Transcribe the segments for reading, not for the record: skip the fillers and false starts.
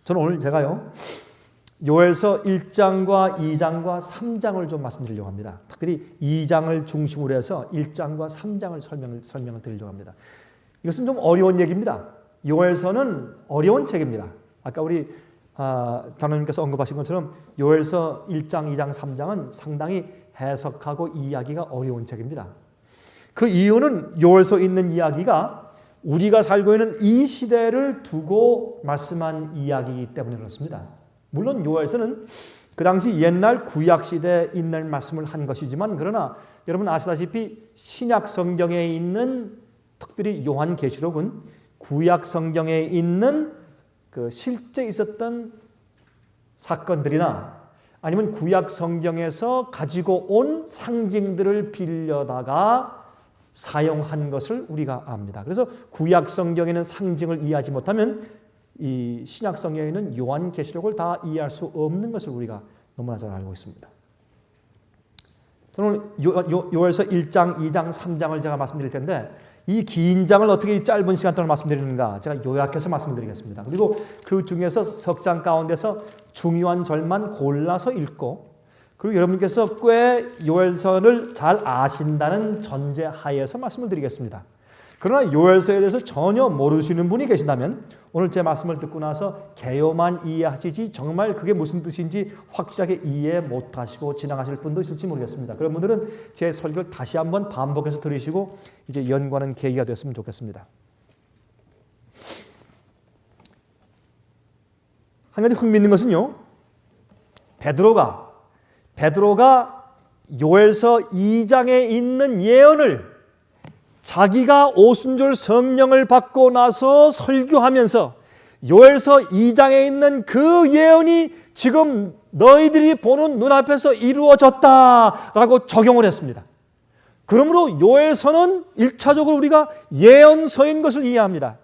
저는 오늘 제가요, 요엘서 1장과 2장과 3장을 좀 말씀드리려고 합니다. 특별히 2장을 중심으로 해서 1장과 3장을 설명을 드리려고 합니다. 이것은 좀 어려운 얘기입니다. 요엘서는 어려운 책입니다. 아까 우리 장로님께서 언급하신 것처럼 요엘서 1장, 2장, 3장은 상당히 해석하고 이해하기가 어려운 책입니다. 그 이유는 요엘서에 있는 이야기가 우리가 살고 있는 이 시대를 두고 말씀한 이야기이기 때문에 그렇습니다. 물론 요엘서는 그 당시 옛날 구약 시대에 있는 말씀을 한 것이지만, 그러나 여러분 아시다시피 신약 성경에 있는, 특별히 요한계시록은 구약 성경에 있는 그 실제 있었던 사건들이나 아니면 구약 성경에서 가지고 온 상징들을 빌려다가 사용한 것을 우리가 압니다. 그래서 구약 성경에는 상징을 이해하지 못하면 이 신약 성경에 있는 요한계시록을 다 이해할 수 없는 것을 우리가 너무나 잘 알고 있습니다. 저는 요엘서 1장, 2장, 3장을 제가 말씀드릴 텐데, 이 긴 장을 어떻게 이 짧은 시간 동안 말씀드리는가 제가 요약해서 말씀드리겠습니다. 그리고 그 중에서 석 장 가운데서 중요한 절만 골라서 읽고, 그리고 여러분께서 꽤 요엘서를 잘 아신다는 전제 하에서 말씀을 드리겠습니다. 그러나 요엘서에 대해서 전혀 모르시는 분이 계신다면 오늘 제 말씀을 듣고 나서 개요만 이해하시지 정말 그게 무슨 뜻인지 확실하게 이해 못하시고 지나가실 분도 있을지 모르겠습니다. 그런 분들은 제 설교를 다시 한번 반복해서 들으시고 이제 연구하는 계기가 되었으면 좋겠습니다. 한 가지 흥미있는 것은요, 베드로가 요엘서 2장에 있는 예언을 자기가 오순절 성령을 받고 나서 설교하면서 요엘서 2장에 있는 그 예언이 지금 너희들이 보는 눈앞에서 이루어졌다라고 적용을 했습니다. 그러므로 요엘서는 1차적으로 우리가 예언서인 것을 이해합니다.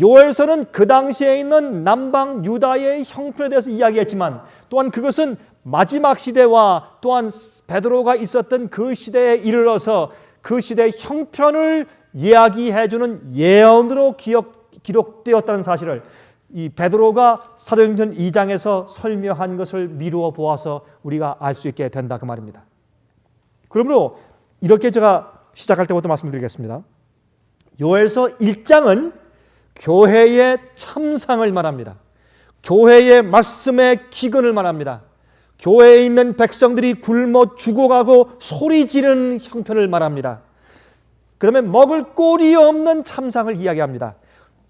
요엘서는 그 당시에 있는 남방 유다의 형편에 대해서 이야기했지만, 또한 그것은 마지막 시대와 또한 베드로가 있었던 그 시대에 이르러서 그 시대의 형편을 이야기해주는 예언으로 기록되었다는 사실을 이 베드로가 사도행전 2장에서 설명한 것을 미루어 보아서 우리가 알 수 있게 된다, 그 말입니다. 그러므로 이렇게 제가 시작할 때부터 말씀드리겠습니다. 요엘서 1장은 교회의 참상을 말합니다. 교회의 말씀의 기근을 말합니다. 교회에 있는 백성들이 굶어 죽어가고 소리 지르는 형편을 말합니다. 그 다음에 먹을 꼴이 없는 참상을 이야기합니다.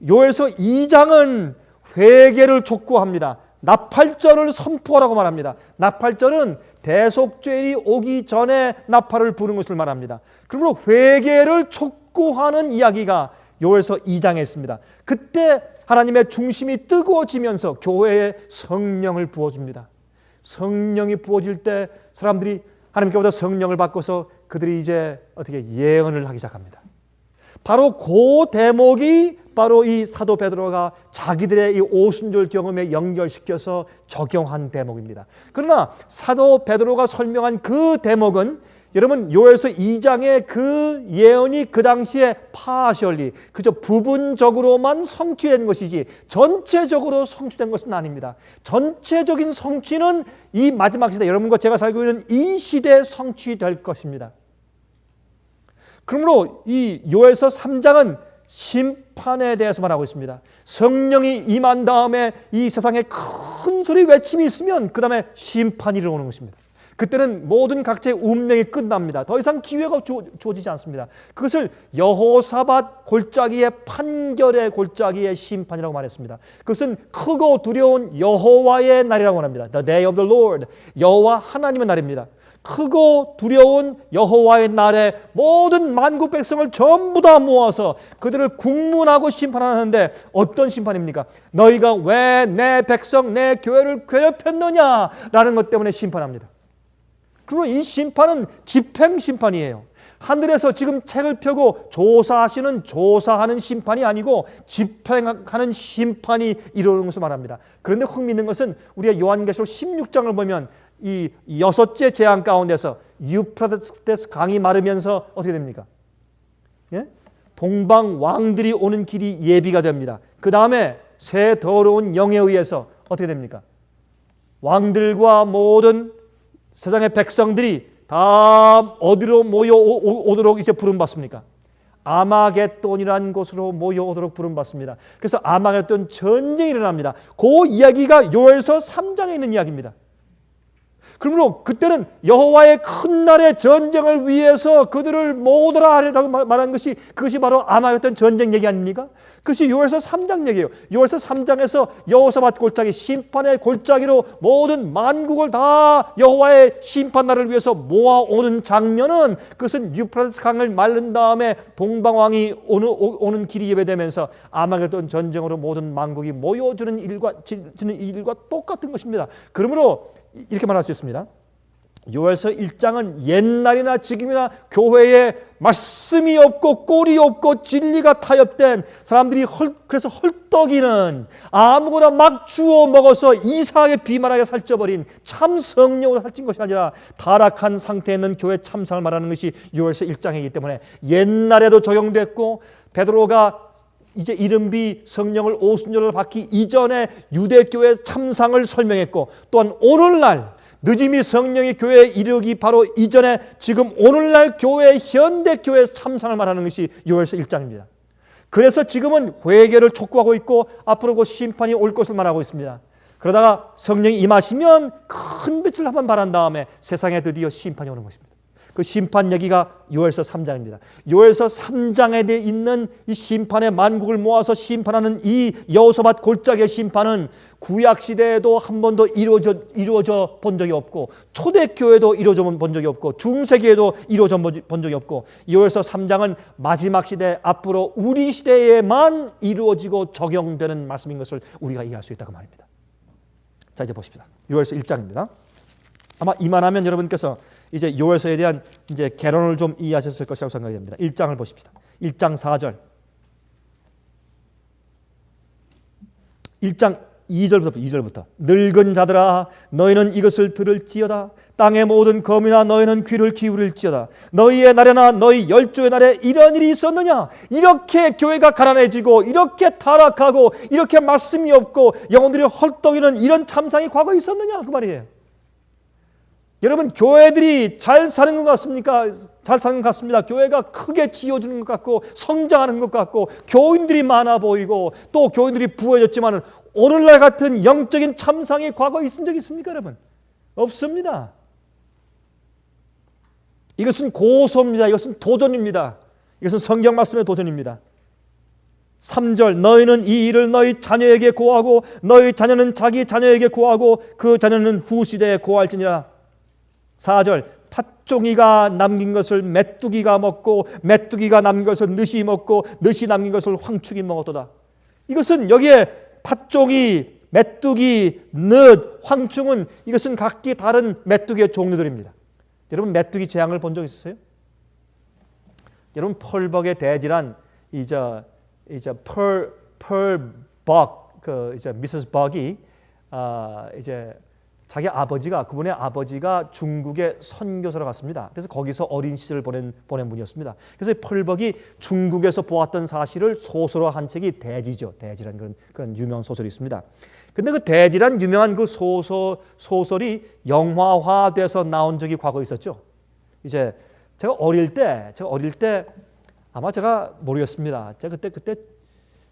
요엘서 2장은 회개를 촉구합니다. 나팔절을 선포하라고 말합니다. 나팔절은 대속죄일이 오기 전에 나팔을 부는 것을 말합니다. 그러므로 회개를 촉구하는 이야기가 요엘서 2장에 있습니다. 그때 하나님의 중심이 뜨거워지면서 교회에 성령을 부어줍니다. 성령이 부어질 때 사람들이 하나님께로부터 성령을 받고서 그들이 이제 어떻게 예언을 하기 시작합니다. 바로 그 대목이 바로 이 사도 베드로가 자기들의 이 오순절 경험에 연결시켜서 적용한 대목입니다. 그러나 사도 베드로가 설명한 그 대목은 여러분 요엘서 2장의 그 예언이 그 당시에 파셜리 그저 부분적으로만 성취된 것이지 전체적으로 성취된 것은 아닙니다. 전체적인 성취는 이 마지막 시대, 여러분과 제가 살고 있는 이 시대에 성취될 것입니다. 그러므로 이 요엘서 3장은 심판에 대해서 말하고 있습니다. 성령이 임한 다음에 이 세상에 큰 소리 외침이 있으면 그 다음에 심판이 일어나는 것입니다. 그때는 모든 각자의 운명이 끝납니다. 더 이상 기회가 주어지지 않습니다. 그것을 여호사밧 골짜기의 판결의 골짜기의 심판이라고 말했습니다. 그것은 크고 두려운 여호와의 날이라고 합니다. The day of the Lord, 여호와 하나님의 날입니다. 크고 두려운 여호와의 날에 모든 만국 백성을 전부 다 모아서 그들을 국문하고 심판하는데, 어떤 심판입니까? 너희가 왜 내 백성, 내 교회를 괴롭혔느냐라는 것 때문에 심판합니다. 그리고 이 심판은 집행 심판이에요. 하늘에서 지금 책을 펴고 조사하는 심판이 아니고 집행하는 심판이 이루어지는 것을 말합니다. 그런데 흥미있는 것은 우리가 요한계시록 16장을 보면 이 6째 재앙 가운데서 유프라테스 강이 마르면서 어떻게 됩니까? 예? 동방 왕들이 오는 길이 예비가 됩니다. 그 다음에 새 더러운 영에 의해서 어떻게 됩니까? 왕들과 모든 세상의 백성들이 다 어디로 모여오도록 이제 부름받습니까? 아마겟돈이라는 곳으로 모여오도록 부름받습니다. 그래서 아마겟돈 전쟁이 일어납니다. 그 이야기가 요엘서 3장에 있는 이야기입니다. 그러므로 그때는 여호와의 큰 날의 전쟁을 위해서 그들을 모으더라 하라고 말한 것이, 그것이 바로 아마겟돈 전쟁 얘기 아닙니까? 그것이 요엘서 3장 얘기예요. 요엘서 3장에서 여호사밧 골짜기, 심판의 골짜기로 모든 만국을 다 여호와의 심판 날을 위해서 모아오는 장면은, 그것은 유프라테스 강을 마른 다음에 동방왕이 오는 길이 예배되면서 아마겟돈 전쟁으로 모든 만국이 모여지는 일과 똑같은 것입니다. 그러므로 이렇게 말할 수 있습니다. 요엘서 1장은 옛날이나 지금이나 교회에 말씀이 없고 꼴이 없고 진리가 타협된 사람들이 그래서 헐떡이는, 아무거나 막 주워 먹어서 이상하게 비만하게 살쪄버린 참 성령으로 살찐 것이 아니라 타락한 상태에 있는 교회 참상을 말하는 것이 요엘서 1장이기 때문에 옛날에도 적용됐고, 베드로가 이제 이른비 성령을 오순절을 받기 이전에 유대교회 참상을 설명했고, 또한 오늘날 늦음이 성령이 교회에 이르기 바로 이전에 지금 오늘날 교회, 현대교회 참상을 말하는 것이 요엘서 1장입니다. 그래서 지금은 회개를 촉구하고 있고 앞으로 그 심판이 올 것을 말하고 있습니다. 그러다가 성령이 임하시면 큰 빛을 한번 발한 다음에 세상에 드디어 심판이 오는 것입니다. 그 심판 얘기가 요엘서 3장입니다. 요엘서 3장에 있는 이 심판의 만국을 모아서 심판하는 이 여호사밧 골짜기의 심판은 구약 시대에도 한 번도 이루어져 본 적이 없고, 초대교회도 이루어져 본 적이 없고, 중세기에도 이루어져 본 적이 없고, 요엘서 3장은 마지막 시대, 앞으로 우리 시대에만 이루어지고 적용되는 말씀인 것을 우리가 이해할 수 있다고 말입니다. 자, 이제 보십시다. 요엘서 1장입니다. 아마 이만하면 여러분께서 이제 요엘서에 대한 이제 개론을 좀 이해하셨을 것이라고 생각이 됩니다. 1장을 보십시다. 1장 4절. 1장 2절부터 늙은 자들아 너희는 이것을 들을지어다. 땅의 모든 거민아 너희는 귀를 기울일지어다. 너희의 날에나 너희 열조의 날에 이런 일이 있었느냐? 이렇게 교회가 가난해지고 이렇게 타락하고 이렇게 말씀이 없고 영혼들이 헐떡이는 이런 참상이 과거에 있었느냐? 그 말이에요. 여러분, 교회들이 잘 사는 것 같습니까? 잘 사는 것 같습니다. 교회가 크게 지어지는 것 같고 성장하는 것 같고 교인들이 많아 보이고 또 교인들이 부해졌지만 오늘날 같은 영적인 참상이 과거에 있은 적이 있습니까, 여러분? 없습니다. 이것은 고소입니다. 이것은 도전입니다. 이것은 성경 말씀의 도전입니다. 3절 너희는 이 일을 너희 자녀에게 고하고 너희 자녀는 자기 자녀에게 고하고 그 자녀는 후시대에 고할지니라. 4절 팥종이가 남긴 것을 메뚜기가 먹고 메뚜기가 남긴 것을 느시 먹고 느시 남긴 것을 황축이 먹었도다. 이것은 여기에 팥종이, 메뚜기, 넛, 황충은 이것은 각기 다른 메뚜기의 종류들입니다. 여러분, 메뚜기 재앙을 본 적 있으세요? 여러분, 펄벅의 대지란 이제 펄벅 그 이제 미세스 벅이 이제 자기 아버지가, 그분의 아버지가 중국에 선교사로 갔습니다. 그래서 거기서 어린 시절을 보낸 분이었습니다. 그래서 펄벅이 중국에서 보았던 사실을 소설로 한 책이 대지죠. 대지라는 그런 유명한 소설이 있습니다. 근데 그 대지란 유명한 그 소설이 영화화돼서 나온 적이 과거에 있었죠. 이제 제가 어릴 때 아마 제가 모르겠습니다. 제가 그때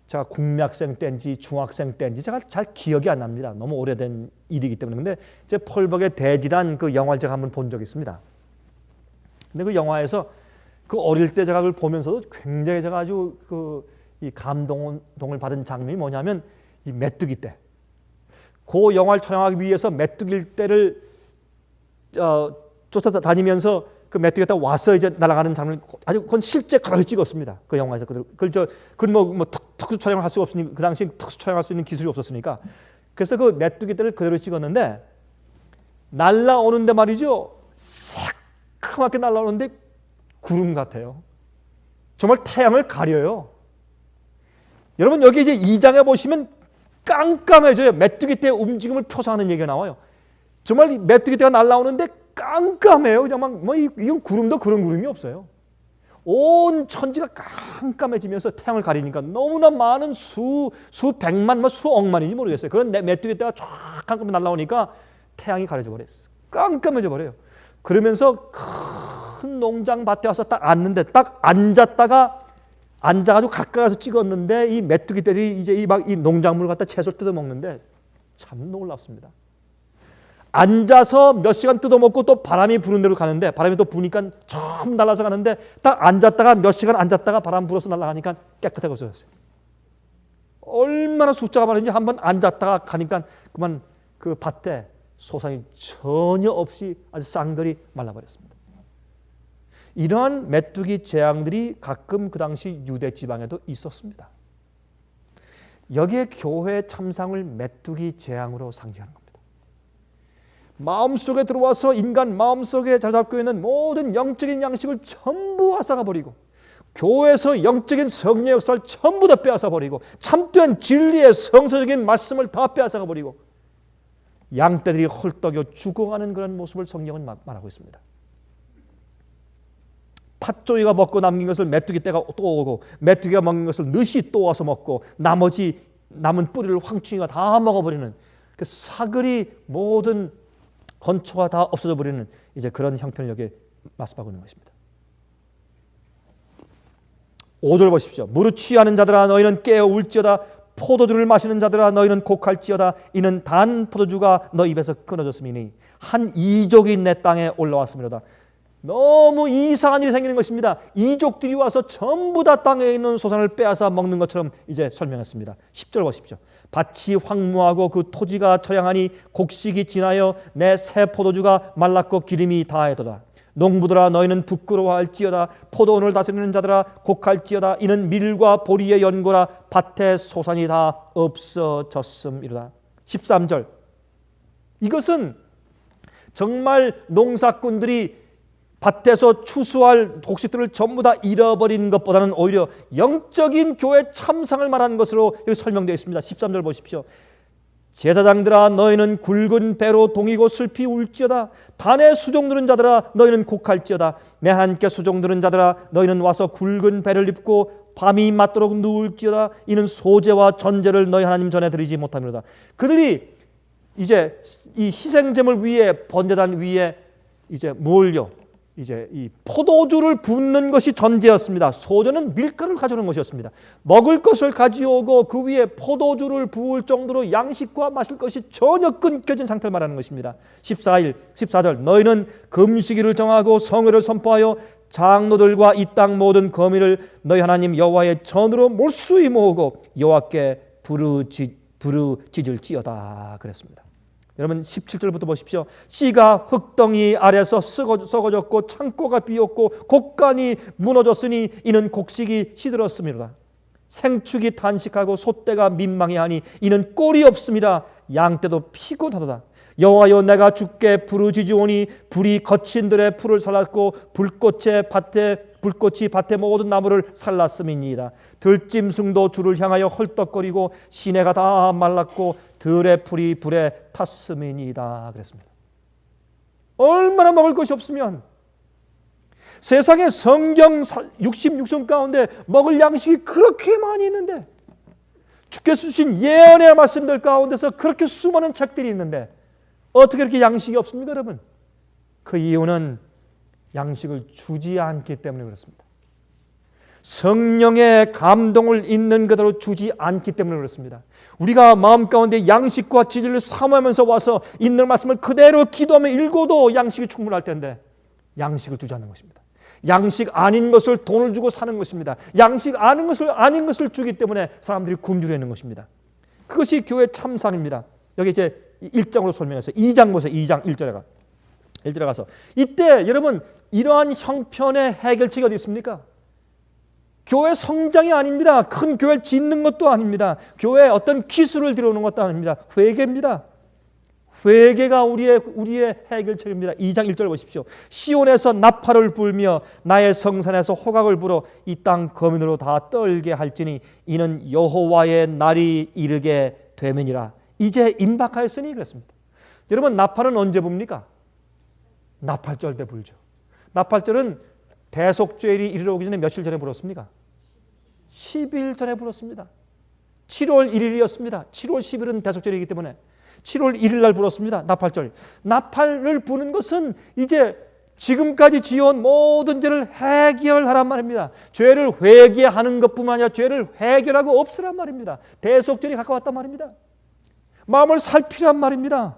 제가 국민학생 때인지 중학생 때인지 제가 잘 기억이 안 납니다. 너무 오래된 일이기 때문에. 근데 제 펄벅의 대지란 그 영화를 제가 한번 본 적이 있습니다. 근데 그 영화에서 그 어릴 때 제가 그걸 보면서도 굉장히 제가 아주 이 감동을 받은 장면이 뭐냐면 이 메뚜기 떼. 그 영화를 촬영하기 위해서 메뚜기 떼를 쫓아다니면서 그 메뚜기가 딱 와서 이제 날아가는 장면, 아주 그건 실제 그대로 찍었습니다. 그 영화에서 그걸 뭐 특수 촬영을 할 수가 없으니, 그 당시 특수 촬영할 수 있는 기술이 없었으니까. 그래서 그 메뚜기들을 그대로 찍었는데 날아오는데 말이죠, 새카맣게 날아오는데 구름 같아요. 정말 태양을 가려요. 여러분, 여기 이제 2장에 보시면 깜깜해져요. 메뚜기 떼의 움직임을 표상하는 얘기가 나와요. 정말 메뚜기 떼가 날아오는데 깜깜해요. 그냥 막 이건 구름도 그런 구름이 없어요. 온 천지가 깜깜해지면서 태양을 가리니까 너무나 많은 수백만, 수억만인지 모르겠어요. 그런 메뚜기 떼가 쫙 깜깜히 날아오니까 태양이 가려져 버려요. 깜깜해져 버려요. 그러면서 큰 농장밭에 와서 딱 앉는데, 딱 앉아가지고 가까이 가서 찍었는데 이 메뚜기들이 이제 이 농작물을 갖다 채소를 뜯어 먹는데 참 놀랍습니다. 앉아서 몇 시간 뜯어 먹고 또 바람이 부는 대로 가는데, 바람이 또 부니까 좀 날아서 가는데, 딱 앉았다가 몇 시간 앉았다가 바람 불어서 날아가니까 깨끗하게 없어졌어요. 얼마나 숫자가 많은지 한번 앉았다가 가니까 그만 그 밭에 소상이 전혀 없이 아주 쌍들이 말라버렸습니다. 이러한 메뚜기 재앙들이 가끔 그 당시 유대 지방에도 있었습니다. 여기에 교회 참상을 메뚜기 재앙으로 상징하는 겁니다. 마음속에 들어와서 인간 마음속에 자리 잡고 있는 모든 영적인 양식을 전부 앗아가 버리고, 교회에서 영적인 성령 역사를 전부 다 빼앗아 버리고, 참된 진리의 성서적인 말씀을 다 빼앗아가 버리고, 양떼들이 헐떡여 죽어가는 그런 모습을 성경은 말하고 있습니다. 팥조이가 먹고 남긴 것을 메뚜기 떼가 또 오고, 메뚜기가 먹는 것을 느시 또 와서 먹고, 나머지 남은 뿌리를 황충이가 다 먹어버리는, 그 사글이 모든 건초가 다 없어져 버리는 이제 그런 형편을 여기에 말씀하고 있는 것입니다. 5절 보십시오. 무릇 취하는 자들아 너희는 깨어 울지어다. 포도주를 마시는 자들아 너희는 곡할지어다. 이는 단 포도주가 너 입에서 끊어졌음이니 한 이족이 내 땅에 올라왔음이로다. 너무 이상한 일이 생기는 것입니다. 이족들이 와서 전부 다 땅에 있는 소산을 빼앗아 먹는 것처럼 이제 설명했습니다. 10절 보십시오. 밭이 황무하고 그 토지가 처량하니 곡식이 지나여 내 새 포도주가 말랐고 기름이 다해도다. 농부들아 너희는 부끄러워할지어다. 포도원을 다스리는 자들아 곡할지어다. 이는 밀과 보리의 연고라 밭의 소산이 다 없어졌음이로다. 13절. 이것은 정말 농사꾼들이 밭에서 추수할 곡식들을 전부 다 잃어버린 것보다는 오히려 영적인 교회 참상을 말하는 것으로 여기 설명되어 있습니다. 13절 보십시오. 제사장들아 너희는 굵은 배로 동이고 슬피 울지어다. 단에 수종드는 자들아 너희는 곡할지어다. 내 하나님께 수종드는 자들아 너희는 와서 굵은 배를 입고 밤이 맞도록 누울지어다. 이는 소제와 전제를 너희 하나님 전에 드리지 못함이로다. 그들이 이제 이 희생제물 위에 번제단 위에 이제 뭘요? 이제 이 포도주를 붓는 것이 전제였습니다. 소제는 밀가루를 가져오는 것이었습니다. 먹을 것을 가져오고 그 위에 포도주를 부을 정도로 양식과 마실 것이 전혀 끊겨진 상태를 말하는 것입니다. 14절 너희는 금식일을 정하고 성회를 선포하여 장로들과 이 땅 모든 거민을 너희 하나님 여호와의 전으로 몰수히 모으고 여호와께 부르짖을지어다 그랬습니다. 여러분 17절부터 보십시오. 씨가 흙덩이 아래서 썩어졌고 창고가 비었고 곡간이 무너졌으니 이는 곡식이 시들었음이로다. 생축이 탄식하고 소떼가 민망해하니 이는 꼴이 없음이라. 양떼도 피곤하도다. 여호와여 내가 주께 부르짖으오니 불이 거친 들의 풀을 살랐고 불꽃이 밭의 모든 나무를 살랐음이니이다. 들짐승도 주를 향하여 헐떡거리고 시내가 다 말랐고 들의 풀이 불에 탔음이니이다 그랬습니다. 얼마나 먹을 것이 없으면 세상에 성경 66권 가운데 먹을 양식이 그렇게 많이 있는데, 주께서 주신 예언의 말씀들 가운데서 그렇게 수많은 책들이 있는데 어떻게 이렇게 양식이 없습니까 여러분? 그 이유는 양식을 주지 않기 때문에 그렇습니다. 성령의 감동을 있는 그대로 주지 않기 때문에 그렇습니다. 우리가 마음 가운데 양식과 진리를 사모하면서 와서 있는 말씀을 그대로 기도하며 읽어도 양식이 충분할 텐데 양식을 주지 않는 것입니다. 양식 아닌 것을 돈을 주고 사는 것입니다. 양식 아닌 것을 주기 때문에 사람들이 굶주려 있는 것입니다. 그것이 교회 참상입니다. 여기 이제 1장으로 설명했어요. 2장 보세요. 2장 1절에 가서 이때 여러분 이러한 형편의 해결책이 어디 있습니까? 교회 성장이 아닙니다. 큰 교회를 짓는 것도 아닙니다. 교회에 어떤 기술을 들여오는 것도 아닙니다. 회개입니다. 회개가 우리의 해결책입니다. 2장 1절 보십시오. 시온에서 나팔을 불며 나의 성산에서 호각을 불어 이 땅 거민으로 다 떨게 할지니 이는 여호와의 날이 이르게 되면이라. 이제 임박하였으니 그랬습니다. 여러분 나팔은 언제 붑니까? 나팔절 때 불죠. 나팔절은 대속죄일이 이르러 오기 전에 며칠 전에 불었습니까? 10일 전에 불었습니다. 7월 1일이었습니다. 7월 10일은 대속죄일이기 때문에 7월 1일 날 불었습니다. 나팔절. 나팔을 부는 것은 이제 지금까지 지어온 모든 죄를 해결하란 말입니다. 죄를 회개하는 것뿐만 아니라 죄를 해결하고 없애란 말입니다. 대속죄일이 가까웠단 말입니다. 마음을 살피란 말입니다.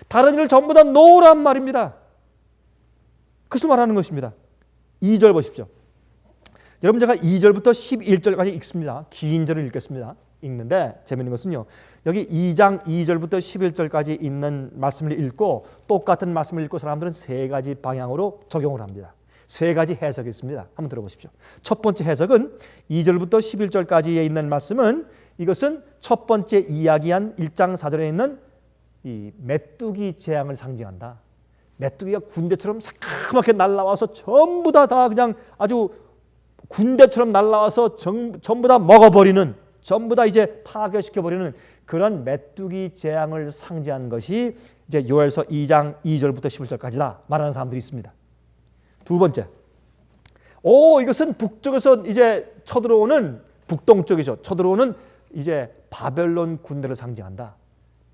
다른 일을 전부 다 놓으란 말입니다. 그것을 말하는 것입니다. 2절 보십시오. 여러분, 제가 2절부터 11절까지 읽습니다. 긴 절을 읽는데 재미있는 것은요, 여기 2장 2절부터 11절까지 있는 말씀을 읽고 똑같은 말씀을 읽고 사람들은 세 가지 방향으로 적용을 합니다. 세 가지 해석이 있습니다. 한번 들어보십시오. 첫 번째 해석은 2절부터 11절까지에 있는 말씀은 이것은 첫 번째 이야기한 1장 4절에 있는 이 메뚜기 재앙을 상징한다. 메뚜기가 군대처럼 새까맣게 날라와서 전부 다 그냥 아주 군대처럼 날라와서 전부 다 먹어버리는, 전부 다 이제 파괴시켜버리는 그런 메뚜기 재앙을 상징한 것이 이제 요엘서 2장 2절부터 11절까지다 말하는 사람들이 있습니다. 두 번째, 이것은 북쪽에서 이제 쳐들어오는, 북동쪽이죠. 쳐들어오는 이제 바벨론 군대를 상징한다.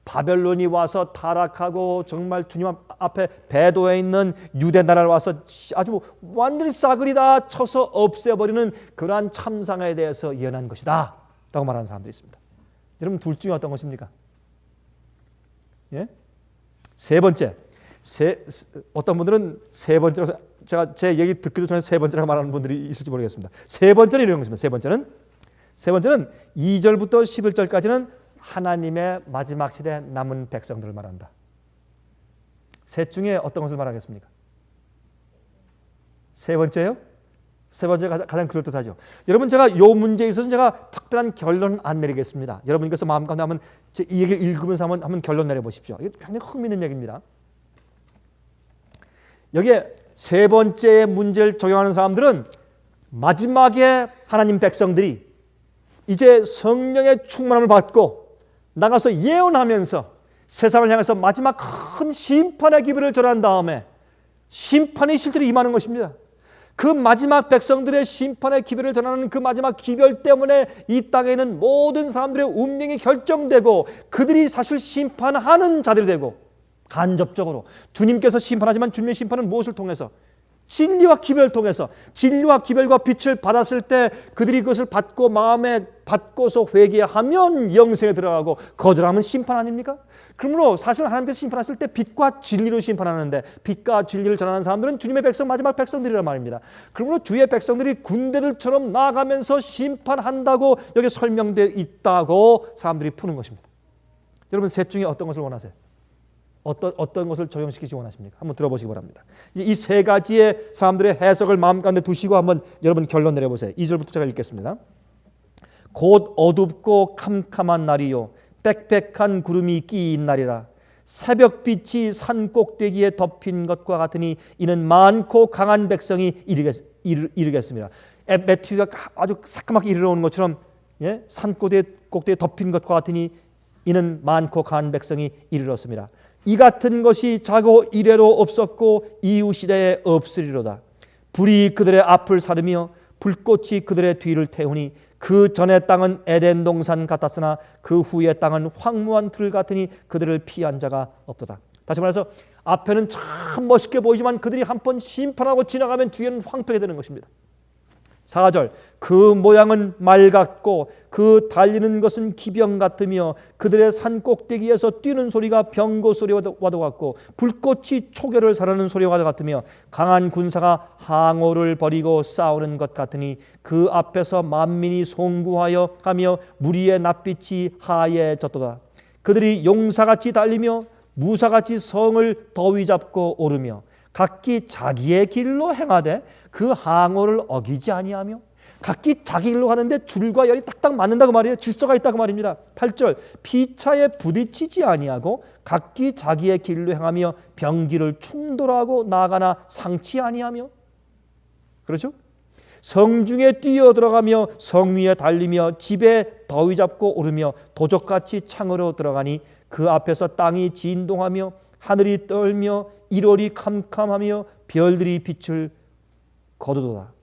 바벨론이 와서 타락하고 정말 주님 앞에 배도에 있는 유대 나라를 와서 아주 완전히 싸그리 다 쳐서 없애버리는 그러한 참상에 대해서 예언한 것이다 라고 말하는 사람들이 있습니다. 여러분, 둘 중에 어떤 것입니까? 예? 세 번째, 어떤 분들은 세 번째로, 제가 제 얘기 듣기도 전에 세 번째라고 말하는 분들이 있을지 모르겠습니다. 세 번째는 이런 것입니다. 세 번째는 2절부터 11절까지는 하나님의 마지막 시대 남은 백성들을 말한다. 셋 중에 어떤 것을 말하겠습니까? 세 번째요? 세 번째가 가장 그럴듯하죠. 여러분, 제가 이 문제에 있어서 제가 특별한 결론은 안 내리겠습니다. 여러분께서 마음 가운데 한번 이 얘기 읽으면서 한번 결론 내려보십시오. 이게 굉장히 흥미있는 얘기입니다. 여기에 세 번째 문제를 적용하는 사람들은 마지막에 하나님 백성들이 이제 성령의 충만함을 받고 나가서 예언하면서 세상을 향해서 마지막 큰 심판의 기별을 전한 다음에 심판이 실제로 임하는 것입니다. 그 마지막 백성들의 심판의 기별을 전하는 그 마지막 기별 때문에 이 땅에 있는 모든 사람들의 운명이 결정되고 그들이 사실 심판하는 자들이 되고, 간접적으로 주님께서 심판하지만 주님의 심판은 무엇을 통해서? 진리와 기별을 통해서, 진리와 기별과 빛을 받았을 때 그들이 그것을 받고 마음에 받고서 회개하면 영생에 들어가고 거절하면 심판 아닙니까? 그러므로 사실 하나님께서 심판하실 때 빛과 진리로 심판하는데, 빛과 진리를 전하는 사람들은 주님의 백성, 마지막 백성들이란 말입니다. 그러므로 주의 백성들이 군대들처럼 나아가면서 심판한다고 여기 설명되어 있다고 사람들이 푸는 것입니다. 여러분, 셋 중에 어떤 것을 원하세요? 어떤 것을 적용시키시 원하십니까? 한번 들어보시기 바랍니다. 이 세 가지의 사람들의 해석을 마음 가운데 두시고 한번 여러분 결론 내려보세요. 2절부터 제가 읽겠습니다. 곧 어둡고 캄캄한 날이요 빽빽한 구름이 끼인 날이라. 새벽빛이 산 꼭대기에 덮인 것과 같으니 이는 많고 강한 백성이 이르겠습니다. 메뚜기가 아주 새까맣게 이르러오는 것처럼, 예? 산 꼭대기에 덮인 것과 같으니 이는 많고 강한 백성이 이르렀습니다. 이 같은 것이 자고 이래로 없었고 이후 시대에 없으리로다. 불이 그들의 앞을 사르며 불꽃이 그들의 뒤를 태우니 그 전의 땅은 에덴 동산 같았으나 그 후의 땅은 황무한 틀 같으니 그들을 피한 자가 없도다. 다시 말해서 앞에는 참 멋있게 보이지만 그들이 한번 심판하고 지나가면 뒤에는 황폐하게 되는 것입니다. 4절, 그 모양은 말 같고 그 달리는 것은 기병 같으며 그들의 산 꼭대기에서 뛰는 소리가 병거 소리와도 같고 불꽃이 초계를 사르는 소리와 같으며 강한 군사가 항오를 벌이고 싸우는 것 같으니 그 앞에서 만민이 송구하여 가며 무리의 낯빛이 하얘졌도다. 그들이 용사같이 달리며 무사같이 성을 더위 잡고 오르며 각기 자기의 길로 행하되 그 항오를 어기지 아니하며, 각기 자기 길로 가는데 줄과 열이 딱딱 맞는다고 말이에요. 질서가 있다고 말입니다. 8절, 피차에 부딪히지 아니하고 각기 자기의 길로 행하며 병기를 충돌하고 나가나 상치 아니하며, 그렇죠? 성중에 뛰어들어가며 성 위에 달리며 집에 더위 잡고 오르며 도적같이 창으로 들어가니 그 앞에서 땅이 진동하며 하늘이 떨며 1월이 캄캄하며 별들이 빛을 거두도다.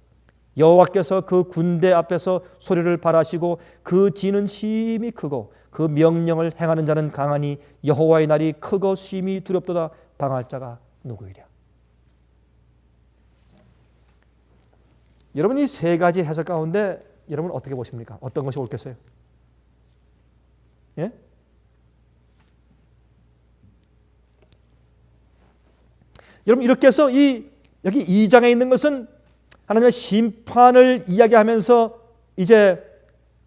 여호와께서 그 군대 앞에서 소리를 발하시고 그 진은 심히 크고 그 명령을 행하는 자는 강하니 여호와의 날이 크고 심히 두렵도다. 당할 자가 누구이랴. 여러분, 이 세 가지 해석 가운데 여러분 어떻게 보십니까? 어떤 것이 옳겠어요? 예? 여러분, 이렇게 해서 여기 2장에 있는 것은 하나님의 심판을 이야기하면서 이제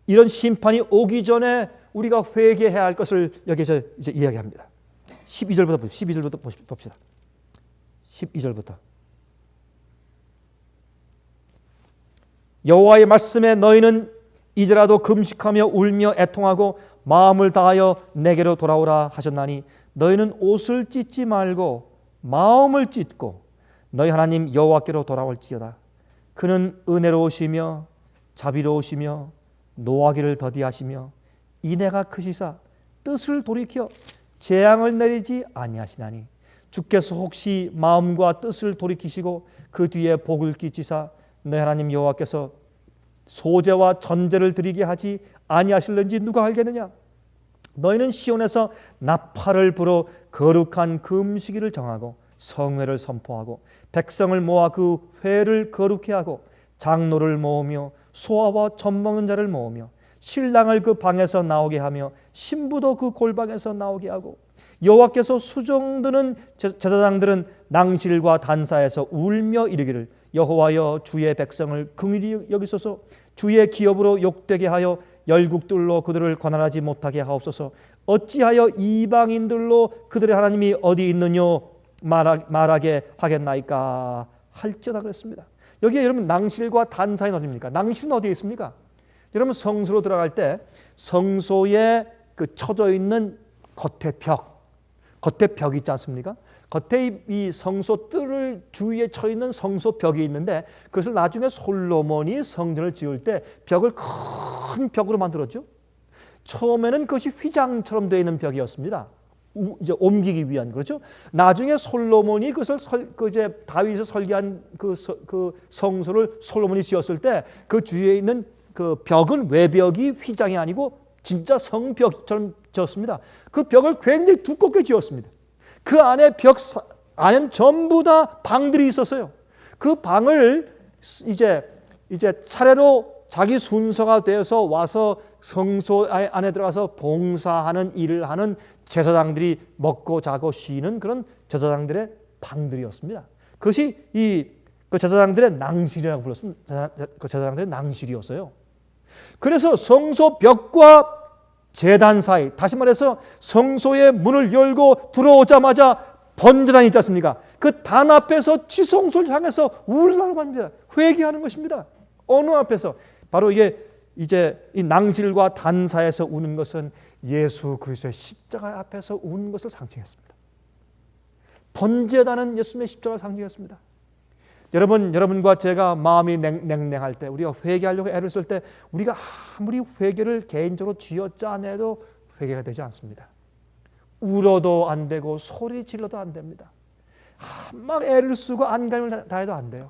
이런 심판이 오기 전에 우리가 회개해야 할 것을 여기서 이제 이야기합니다. 12절부터 봅시다. 12절부터. 여호와의 말씀에 너희는 이제라도 금식하며 울며 애통하고 마음을 다하여 내게로 돌아오라 하셨나니 너희는 옷을 찢지 말고 마음을 찢고 너희 하나님 여호와께로 돌아올지어다. 그는 은혜로우시며 자비로우시며 노하기를 더디하시며 인애가 크시사 뜻을 돌이켜 재앙을 내리지 아니하시나니 주께서 혹시 마음과 뜻을 돌이키시고 그 뒤에 복을 끼치사 너희 하나님 여호와께서 소제와 전제를 드리게 하지 아니하실는지 누가 알겠느냐? 너희는 시온에서 나팔을 불어 거룩한 금식일을 정하고 성회를 선포하고 백성을 모아 그 회를 거룩해 하고 장로를 모으며 소아와 젖 먹는 자를 모으며 신랑을 그 방에서 나오게 하며 신부도 그 골방에서 나오게 하고 여호와께서 수종드는 제사장들은 낭실과 단사에서 울며 이르기를 여호와여 주의 백성을 긍휼히 여기소서 주의 기업으로 욕되게 하여 열국들로 그들을 관할하지 못하게 하옵소서 어찌하여 이방인들로 그들의 하나님이 어디 있느뇨 말하게 하겠나이까 할지어다 그랬습니다. 여기에 여러분 낭실과 단사는 어디입니까? 낭실은 어디에 있습니까? 여러분 성소로 들어갈 때 성소에 그 쳐져 있는 겉에 벽이 있지 않습니까? 겉에 이 성소 뜰을 주위에 쳐 있는 성소 벽이 있는데 그것을 나중에 솔로몬이 성전을 지을 때 벽을 큰 벽으로 만들었죠. 처음에는 그것이 휘장처럼 되어 있는 벽이었습니다. 이제 옮기기 위한, 그렇죠? 나중에 솔로몬이 그것을 이제 다윗이 설계한 그 성소를 솔로몬이 지었을 때 그 주위에 있는 그 벽은 외벽이 휘장이 아니고 진짜 성벽처럼 지었습니다. 그 벽을 굉장히 두껍게 지었습니다. 그 안에 안에는 전부 다 방들이 있었어요. 그 방을 이제 차례로 자기 순서가 되어서 와서 성소 안에 들어가서 봉사하는 일을 하는 제사장들이 먹고 자고 쉬는 그런 제사장들의 방들이었습니다. 그것이 그 제사장들의 낭실이라고 불렀습니다. 그 제사장들의 낭실이었어요. 그래서 성소 벽과 제단 사이, 다시 말해서 성소의 문을 열고 들어오자마자 번제단이 있지 않습니까? 그 단 앞에서 지성소를 향해서 울라고 합니다. 회개하는 것입니다. 어느 앞에서? 바로 이게 이제 이 낭실과 단사에서 우는 것은 예수 그리스도의 십자가 앞에서 우는 것을 상징했습니다. 번제단은 예수님의 십자가를 상징했습니다. 여러분과 제가 마음이 냉랭할 때, 우리가 회개하려고 애를 쓸 때 우리가 아무리 회개를 개인적으로 쥐어짜내도 회개가 되지 않습니다. 울어도 안 되고 소리 질러도 안 됩니다. 막 애를 쓰고 안간힘을 다해도 안 돼요.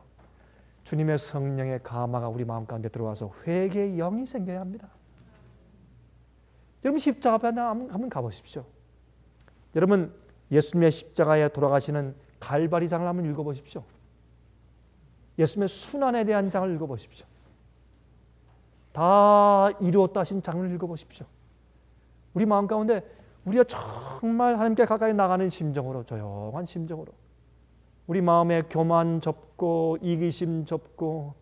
주님의 성령의 감화가 우리 마음 가운데 들어와서 회개의 영이 생겨야 합니다. 여러분 십자가 앞에 한번 가보십시오. 여러분 예수님의 십자가에 돌아가시는 갈바리장을 한번 읽어보십시오. 예수님의 순환에 대한 장을 읽어보십시오. 다 이루었다 하신 장을 읽어보십시오. 우리 마음 가운데 우리가 정말 하나님께 가까이 나가는 심정으로, 조용한 심정으로, 우리 마음에 교만 접고 이기심 접고,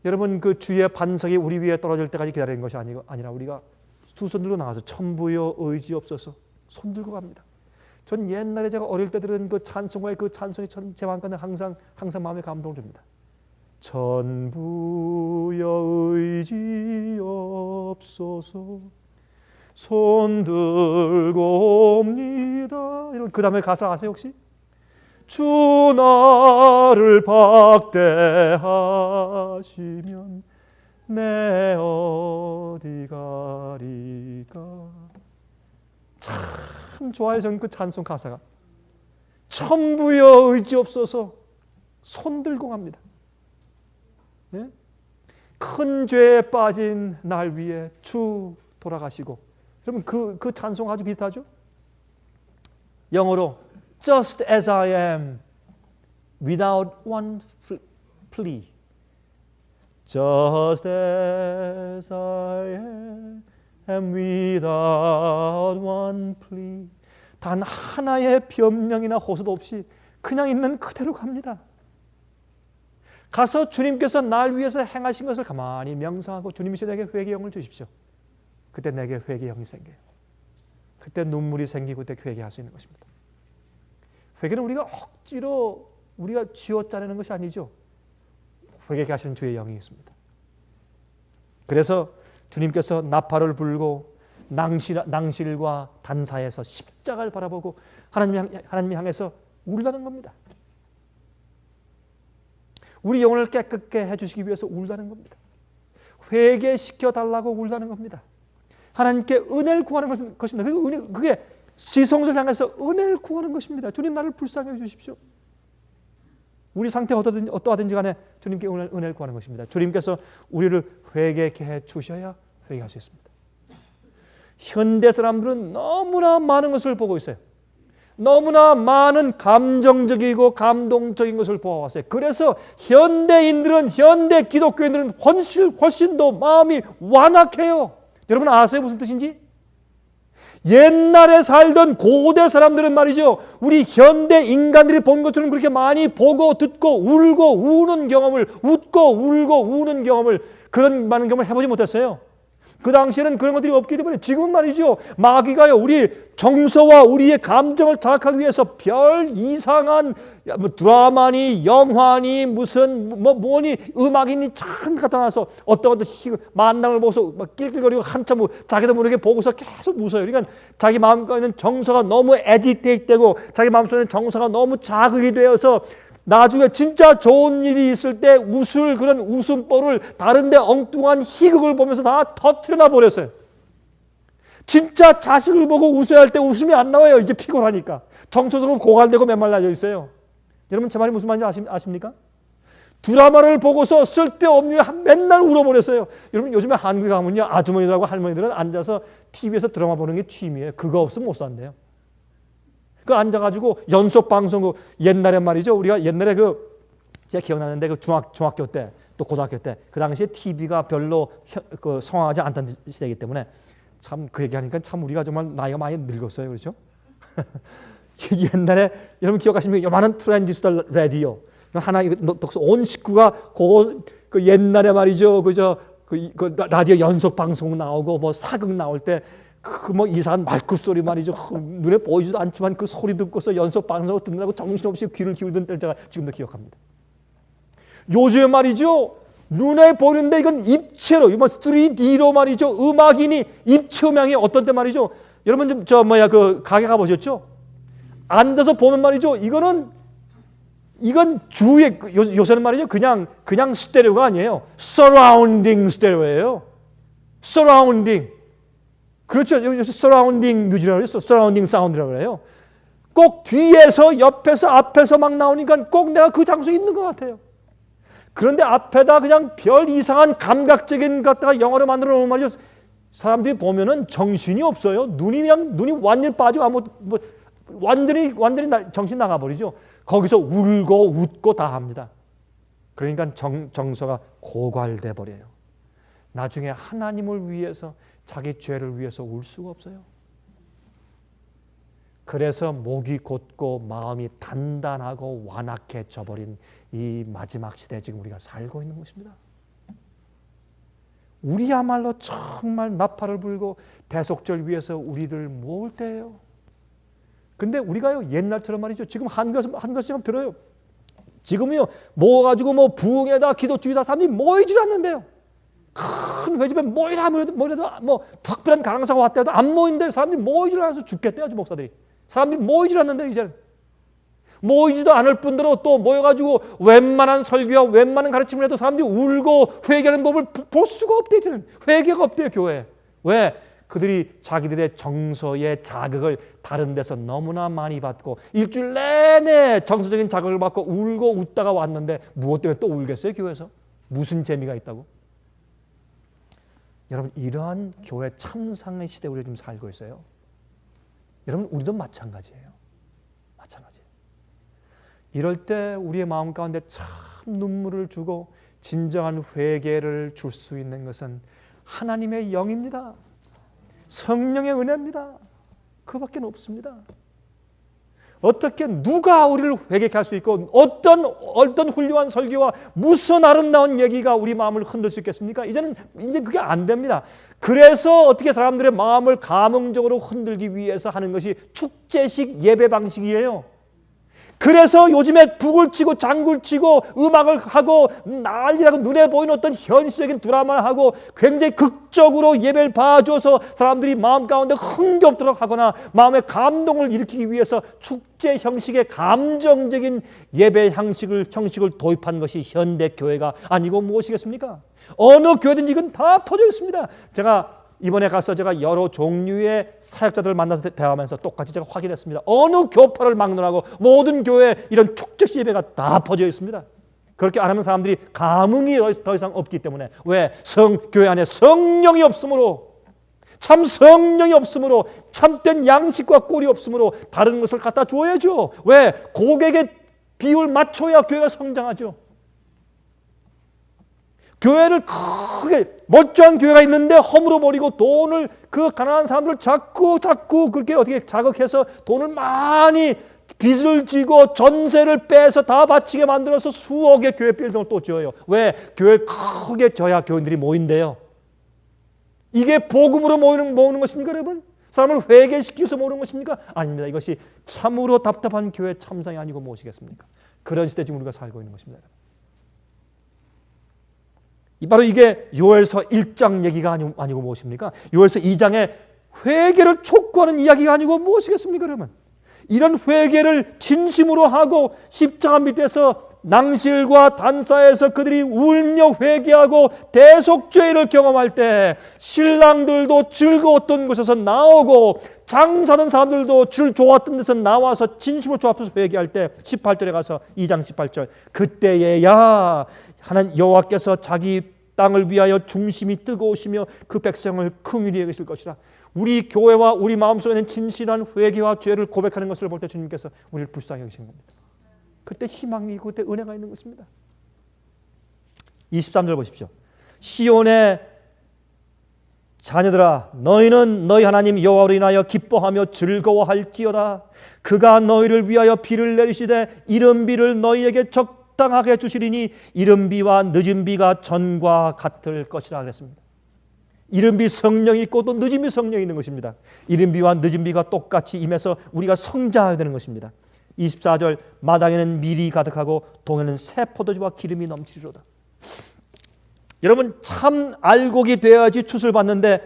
여러분 그 주의 반석이 우리 위에 떨어질 때까지 기다리는 것이 아니라 우리가 두 손 들고 나가서 천부여 의지없어서 손 들고 갑니다. 전 옛날에 제가 어릴 때 들은 그 찬송가의 그 찬송이 제 마음 가운데 항상 마음에 감동을 줍니다. 천부여 의지없소서 손 들고 옵니다. 이런 그 다음에 가사 아세요 혹시? 주 나를 박대하시면 내 어디 가리까. 참 좋아요. 저는 그 찬송 가사가 천부여 의지없어서 손 들고 갑니다. 예? 큰 죄에 빠진 날 위해 주 돌아가시고, 여러분 그 찬송 아주 비슷하죠? 영어로 Just as I am, without one plea. Just as I am, without one plea. 단 하나의 변명이나 호소도 없이 그냥 있는 그대로 갑니다. 가서 주님께서 날 위해서 행하신 것을 가만히 명상하고 주님이시 내게 회개의 영을 주십시오. 그때 내게 회개의 영이 생겨요. 그때 눈물이 생기고 그때 회개할 수 있는 것입니다. 회개는 우리가 억지로 우리가 쥐어짜내는 것이 아니죠. 회개케 하시는 주의 영이 있습니다. 그래서 주님께서 나팔을 불고 낭실과 단사에서 십자가를 바라보고 하나님 향해서 울다는 겁니다. 우리 영혼을 깨끗게 해주시기 위해서 울다는 겁니다. 회개시켜 달라고 울다는 겁니다. 하나님께 은혜를 구하는 것입니다. 그게 지성소를 향해서 은혜를 구하는 것입니다. 주님 나를 불쌍히 해주십시오. 우리 상태가 어떠하든지 간에 주님께 은혜를 구하는 것입니다. 주님께서 우리를 회개케 해주셔야 회개할 수 있습니다. 현대 사람들은 너무나 많은 것을 보고 있어요. 너무나 많은 감정적이고 감동적인 것을 보아왔어요. 그래서 현대 기독교인들은 훨씬 더 마음이 완악해요. 여러분 아세요? 무슨 뜻인지? 옛날에 살던 고대 사람들은 말이죠, 우리 현대 인간들이 본 것처럼 그렇게 많이 보고 듣고 울고 우는 경험을, 웃고 울고 우는 경험을, 그런 많은 경험을 해보지 못했어요. 그 당시에는 그런 것들이 없기 때문에 지금은 말이죠, 마귀가요 우리 정서와 우리의 감정을 자극하기 위해서 별 이상한 드라마니 영화니 무슨 뭐니 음악이니 참 갖다 놔서 어떤 만남을 보고서 막 낄낄거리고 한참 자기도 모르게 보고서 계속 웃어요. 그러니까 자기 마음속에 있는 정서가 너무 애지테이트되고 자기 마음속에 있는 정서가 너무 자극이 되어서 나중에 진짜 좋은 일이 있을 때 웃을 그런 웃음보를 다른데 엉뚱한 희극을 보면서 다 터뜨려 버렸어요. 진짜 자식을 보고 웃어야 할 때 웃음이 안 나와요. 이제 피곤하니까. 정서적으로 고갈되고 메말라져 있어요. 여러분 제 말이 무슨 말인지 아십니까? 드라마를 보고서 쓸데없는 일 맨날 울어버렸어요. 여러분 요즘에 한국에 가면요, 아주머니들하고 할머니들은 앉아서 TV에서 드라마 보는 게 취미예요. 그거 없으면 못 산대요. 그 앉아가지고 연속 방송, 옛날에 말이죠. 우리가 옛날에 제가 기억나는데 중학교 때 또 고등학교 때 그 당시에 TV가 별로 성황하지 않던 시대이기 때문에 참 그 얘기하니까 참 우리가 정말 나이가 많이 늙었어요. 그렇죠? 옛날에 여러분 기억하십니까? 요만한 트랜지스터 라디오 하나 온 식구가 그 옛날에 말이죠. 그 라디오 연속 방송 나오고 뭐 사극 나올 때 그 뭐 이상한 말끝 소리 말이죠. 눈에 보이지도 않지만 그 소리 듣고서 연속 방송을 듣느라고 정신없이 귀를 기울이던 때를 제가 지금도 기억합니다. 요즘에 말이죠, 눈에 보이는데 이건 입체로, 이건 3D로 말이죠, 음악이니 입체 음향이 어떤 때 말이죠. 여러분 좀 그 가게 가보셨죠? 앉아서 보면 말이죠, 이건 주위에 요새는 말이죠, 그냥 스테레오가 아니에요. 서라운딩 스테레오예요. 서라운딩. 그렇죠. 여기서 서라운딩 뮤직이라고 해서 서라운딩 사운드라고 그래요. 꼭 뒤에서 옆에서 앞에서 막 나오니까 꼭 내가 그 장소에 있는 것 같아요. 그런데 앞에다 그냥 별 이상한 감각적인 것다가 영어로 만들어 놓은 말이죠. 사람들이 보면은 정신이 없어요. 눈이 완전히 빠지고 완전히 정신 나가버리죠. 거기서 울고 웃고 다 합니다. 그러니까 정서가 고갈돼 버려요. 나중에 하나님을 위해서, 자기 죄를 위해서 울 수가 없어요. 그래서 목이 곧고 마음이 단단하고 완악해져 버린 이 마지막 시대에 지금 우리가 살고 있는 것입니다. 우리야말로 정말 나팔을 불고 대속절 위해서 우리들 모을 때예요. 근데 우리가요 옛날처럼 말이죠. 지금 한 것씩 들어요. 지금요 모아가지고 부흥에다 기도 중이다 사람들이 모이질 않는데요. 큰 회집에 모이라도 특별한 강사가 왔다 해도 안 모인데 사람들이 모이질 않아서 죽겠대요. 목사들이. 사람들이 모이질 않는데 이제는. 모이지도 않을 뿐더러 또 모여가지고 웬만한 설교와 웬만한 가르침을 해도 사람들이 울고 회개하는 법을 볼 수가 없대요. 이제는. 회개가 없대요. 교회에. 왜? 그들이 자기들의 정서의 자극을 다른 데서 너무나 많이 받고 일주일 내내 정서적인 자극을 받고 울고 웃다가 왔는데 무엇 때문에 또 울겠어요? 교회에서. 무슨 재미가 있다고? 여러분, 이러한 교회 참상의 시대에 우리가 지금 살고 있어요. 여러분, 우리도 마찬가지예요. 마찬가지예요. 이럴 때 우리의 마음 가운데 참 눈물을 주고 진정한 회개를 줄 수 있는 것은 하나님의 영입니다. 성령의 은혜입니다. 그밖에 없습니다. 어떻게 누가 우리를 회개케 할 수 있고 어떤 훌륭한 설교와 무슨 아름다운 얘기가 우리 마음을 흔들 수 있겠습니까? 이제 그게 안 됩니다. 그래서 어떻게 사람들의 마음을 감흥적으로 흔들기 위해서 하는 것이 축제식 예배 방식이에요. 그래서 요즘에 북을 치고 장구를 치고 음악을 하고 난리나고 눈에 보이는 어떤 현실적인 드라마를 하고 굉장히 극적으로 예배를 봐줘서 사람들이 마음 가운데 흥겹도록 하거나 마음의 감동을 일으키기 위해서 축제 형식의 감정적인 예배 형식을 도입한 것이 현대 교회가 아니고 무엇이겠습니까? 어느 교회든지 이건 다 퍼져 있습니다. 제가 이번에 가서 제가 여러 종류의 사역자들을 만나서 대화하면서 똑같이 제가 확인했습니다. 어느 교파를 막론하고 모든 교회에 이런 축제식 예배가 다 퍼져 있습니다. 그렇게 안 하면 사람들이 감흥이 더 이상 없기 때문에. 왜? 교회 안에 성령이 없으므로, 참 성령이 없으므로, 참된 양식과 꼴이 없으므로 다른 것을 갖다 줘야죠. 왜? 고객의 비율 맞춰야 교회가 성장하죠. 교회를 크게 멀쩡한 교회가 있는데 허물어 버리고 돈을 그 가난한 사람들을 자꾸 그렇게 어떻게 자극해서 돈을 많이 빚을 지고 전세를 빼서 다 바치게 만들어서 수억의 교회 빌딩을 또 지어요. 왜? 교회를 크게 져야 교인들이 모인대요. 이게 복음으로 모이는 것입니까, 여러분? 사람을 회개시키기 위해서 모이는 것입니까? 아닙니다. 이것이 참으로 답답한 교회 참상이 아니고 무엇이겠습니까? 그런 시대 지금 우리가 살고 있는 것입니다. 바로 이게 요엘서 1장 얘기가 아니고 무엇입니까? 요엘서 2장에 회개를 촉구하는 이야기가 아니고 무엇이겠습니까, 여러분? 이런 회개를 진심으로 하고 십자가 밑에서 낭실과 단사에서 그들이 울며 회개하고 대속죄를 경험할 때 신랑들도 즐거웠던 곳에서 나오고 장사하던 사람들도 좋았던 데서 나와서 진심으로 조합해서 회개할 때 18절에 가서 2장 18절 그때에야 하나님 여호와께서 자기 땅을 위하여 중심이 뜨거우시며 그 백성을 긍휼히 여기실 것이라. 우리 교회와 우리 마음속에 있는 진실한 회개와 죄를 고백하는 것을 볼 때 주님께서 우리를 불쌍히 여기시는 겁니다. 그때 희망이 있고 그때 은혜가 있는 것입니다. 23절 보십시오. 시온의 자녀들아 너희는 너희 하나님 여호와로 인하여 기뻐하며 즐거워할지어다. 그가 너희를 위하여 비를 내리시되 이른 비를 너희에게 적당하게 주시리니 이른 비와 늦은 비가 전과 같을 것이라 그랬습니다. 이른 비 성령이 있고 또 늦은 비 성령이 있는 것입니다. 이른 비와 늦은 비가 똑같이 임해서 우리가 성장하게 되는 것입니다. 24절 마당에는 밀이 가득하고 동에는 새 포도주와 기름이 넘치리로다. 여러분 참 알곡이 되어야지 춥을 받는데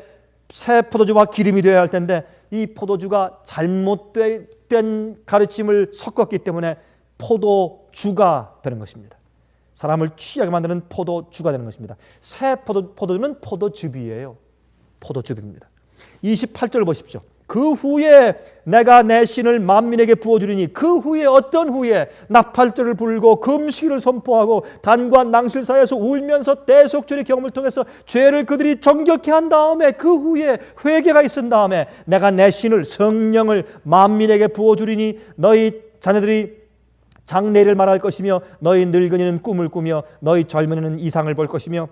새 포도주와 기름이 되어야 할 텐데 이 포도주가 잘못된 가르침을 섞었기 때문에 포도주가 되는 것입니다. 사람을 취하게 만드는 포도주가 되는 것입니다. 새 포도주는 포도즙이에요. 포도즙입니다. 28절 보십시오. 그 후에 내가 내 신을 만민에게 부어주리니 그 후에 어떤 후에 나팔절을 불고 금식일을 선포하고 단과 낭실 사이에서 울면서 대속죄의 경험을 통해서 죄를 그들이 정결케 한 다음에 그 후에 회개가 있은 다음에 내가 내 신을 성령을 만민에게 부어주리니 너희 자녀들이 장래를 말할 것이며 너희 늙은이는 꿈을 꾸며 너희 젊은이는 이상을 볼 것이며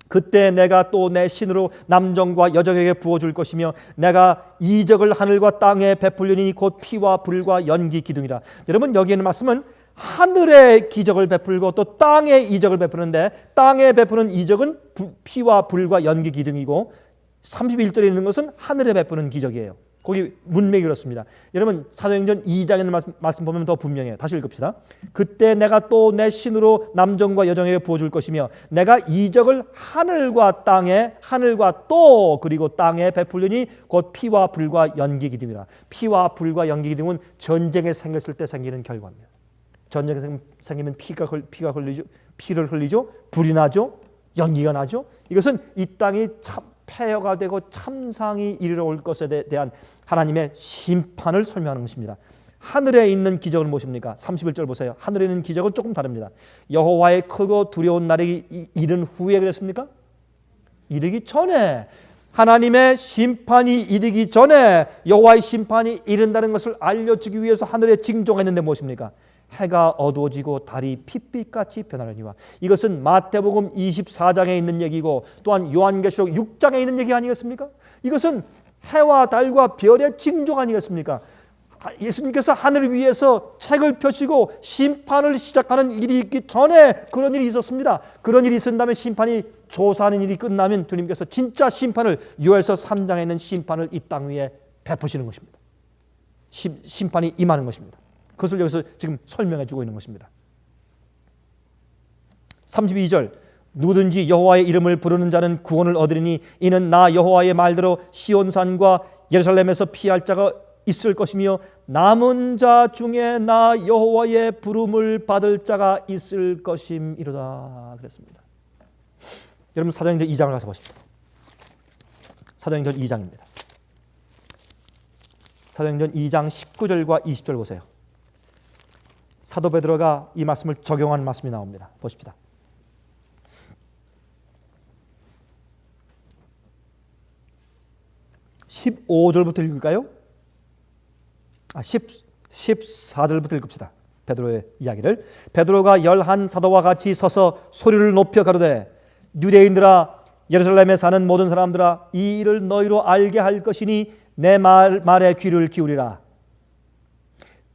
그때 내가 또 내 신으로 남정과 여정에게 부어줄 것이며 내가 이적을 하늘과 땅에 베풀리니 곧 피와 불과 연기 기둥이라. 여러분 여기 있는 말씀은 하늘의 기적을 베풀고 또 땅의 이적을 베푸는데 땅에 베푸는 이적은 피와 불과 연기 기둥이고 31절에 있는 것은 하늘에 베푸는 기적이에요. 거기 문맥이 그렇습니다. 여러분 사도행전 2장에 있는 말씀 보면 더 분명해요. 다시 읽읍시다. 그때 내가 또 내 신으로 남정과 여정에게 부어줄 것이며 내가 이적을 하늘과 또 그리고 땅에 베풀리니 곧 피와 불과 연기 기둥이라. 피와 불과 연기 기둥은 전쟁에 생겼을 때 생기는 결과입니다. 전쟁에 생기면 피를 흘리죠. 불이 나죠. 연기가 나죠. 이것은 이 땅이 폐허가 되고 참상이 이르러 올 것에 대한 하나님의 심판을 설명하는 것입니다. 하늘에 있는 기적은 무엇입니까? 31절 보세요. 하늘에 있는 기적은 조금 다릅니다. 여호와의 크고 두려운 날이 이른 후에 그랬습니까? 이르기 전에, 하나님의 심판이 이르기 전에 여호와의 심판이 이른다는 것을 알려주기 위해서 하늘에 징조가 있는데 무엇입니까? 해가 어두워지고 달이 핏빛같이 변하려니와. 이것은 마태복음 24장에 있는 얘기고 또한 요한계시록 6장에 있는 얘기 아니겠습니까? 이것은 해와 달과 별의 징조가 아니겠습니까? 예수님께서 하늘 위에서 책을 펴시고 심판을 시작하는 일이 있기 전에 그런 일이 있었습니다. 그런 일이 있은 다음에 심판이 조사하는 일이 끝나면 주님께서 진짜 심판을, 요엘서 3장에 있는 심판을 이 땅 위에 베푸시는 것입니다. 심판이 임하는 것입니다. 그것을 여기서 지금 설명해 주고 있는 것입니다. 32절, 누구든지 여호와의 이름을 부르는 자는 구원을 얻으리니 이는 나 여호와의 말대로 시온산과 예루살렘에서 피할 자가 있을 것이며 남은 자 중에 나 여호와의 부름을 받을 자가 있을 것임이로다 그랬습니다. 여러분 사도행전 2장을 가서 보십시오. 사도행전 2장입니다. 사도행전 2장 19절과 20절 보세요. 사도 베드로가 이 말씀을 적용한 말씀이 나옵니다. 보십시다. (15절부터) 읽을까요? 14절부터 읽읍시다. 베드로의 이야기를. 베드로가 열한 사도와 같이 서서 소리를 높여 가로되 유대인들아 예루살렘에 사는 모든 사람들아 이 일을 너희로 알게 할 것이니 내 말에 귀를 기울이라.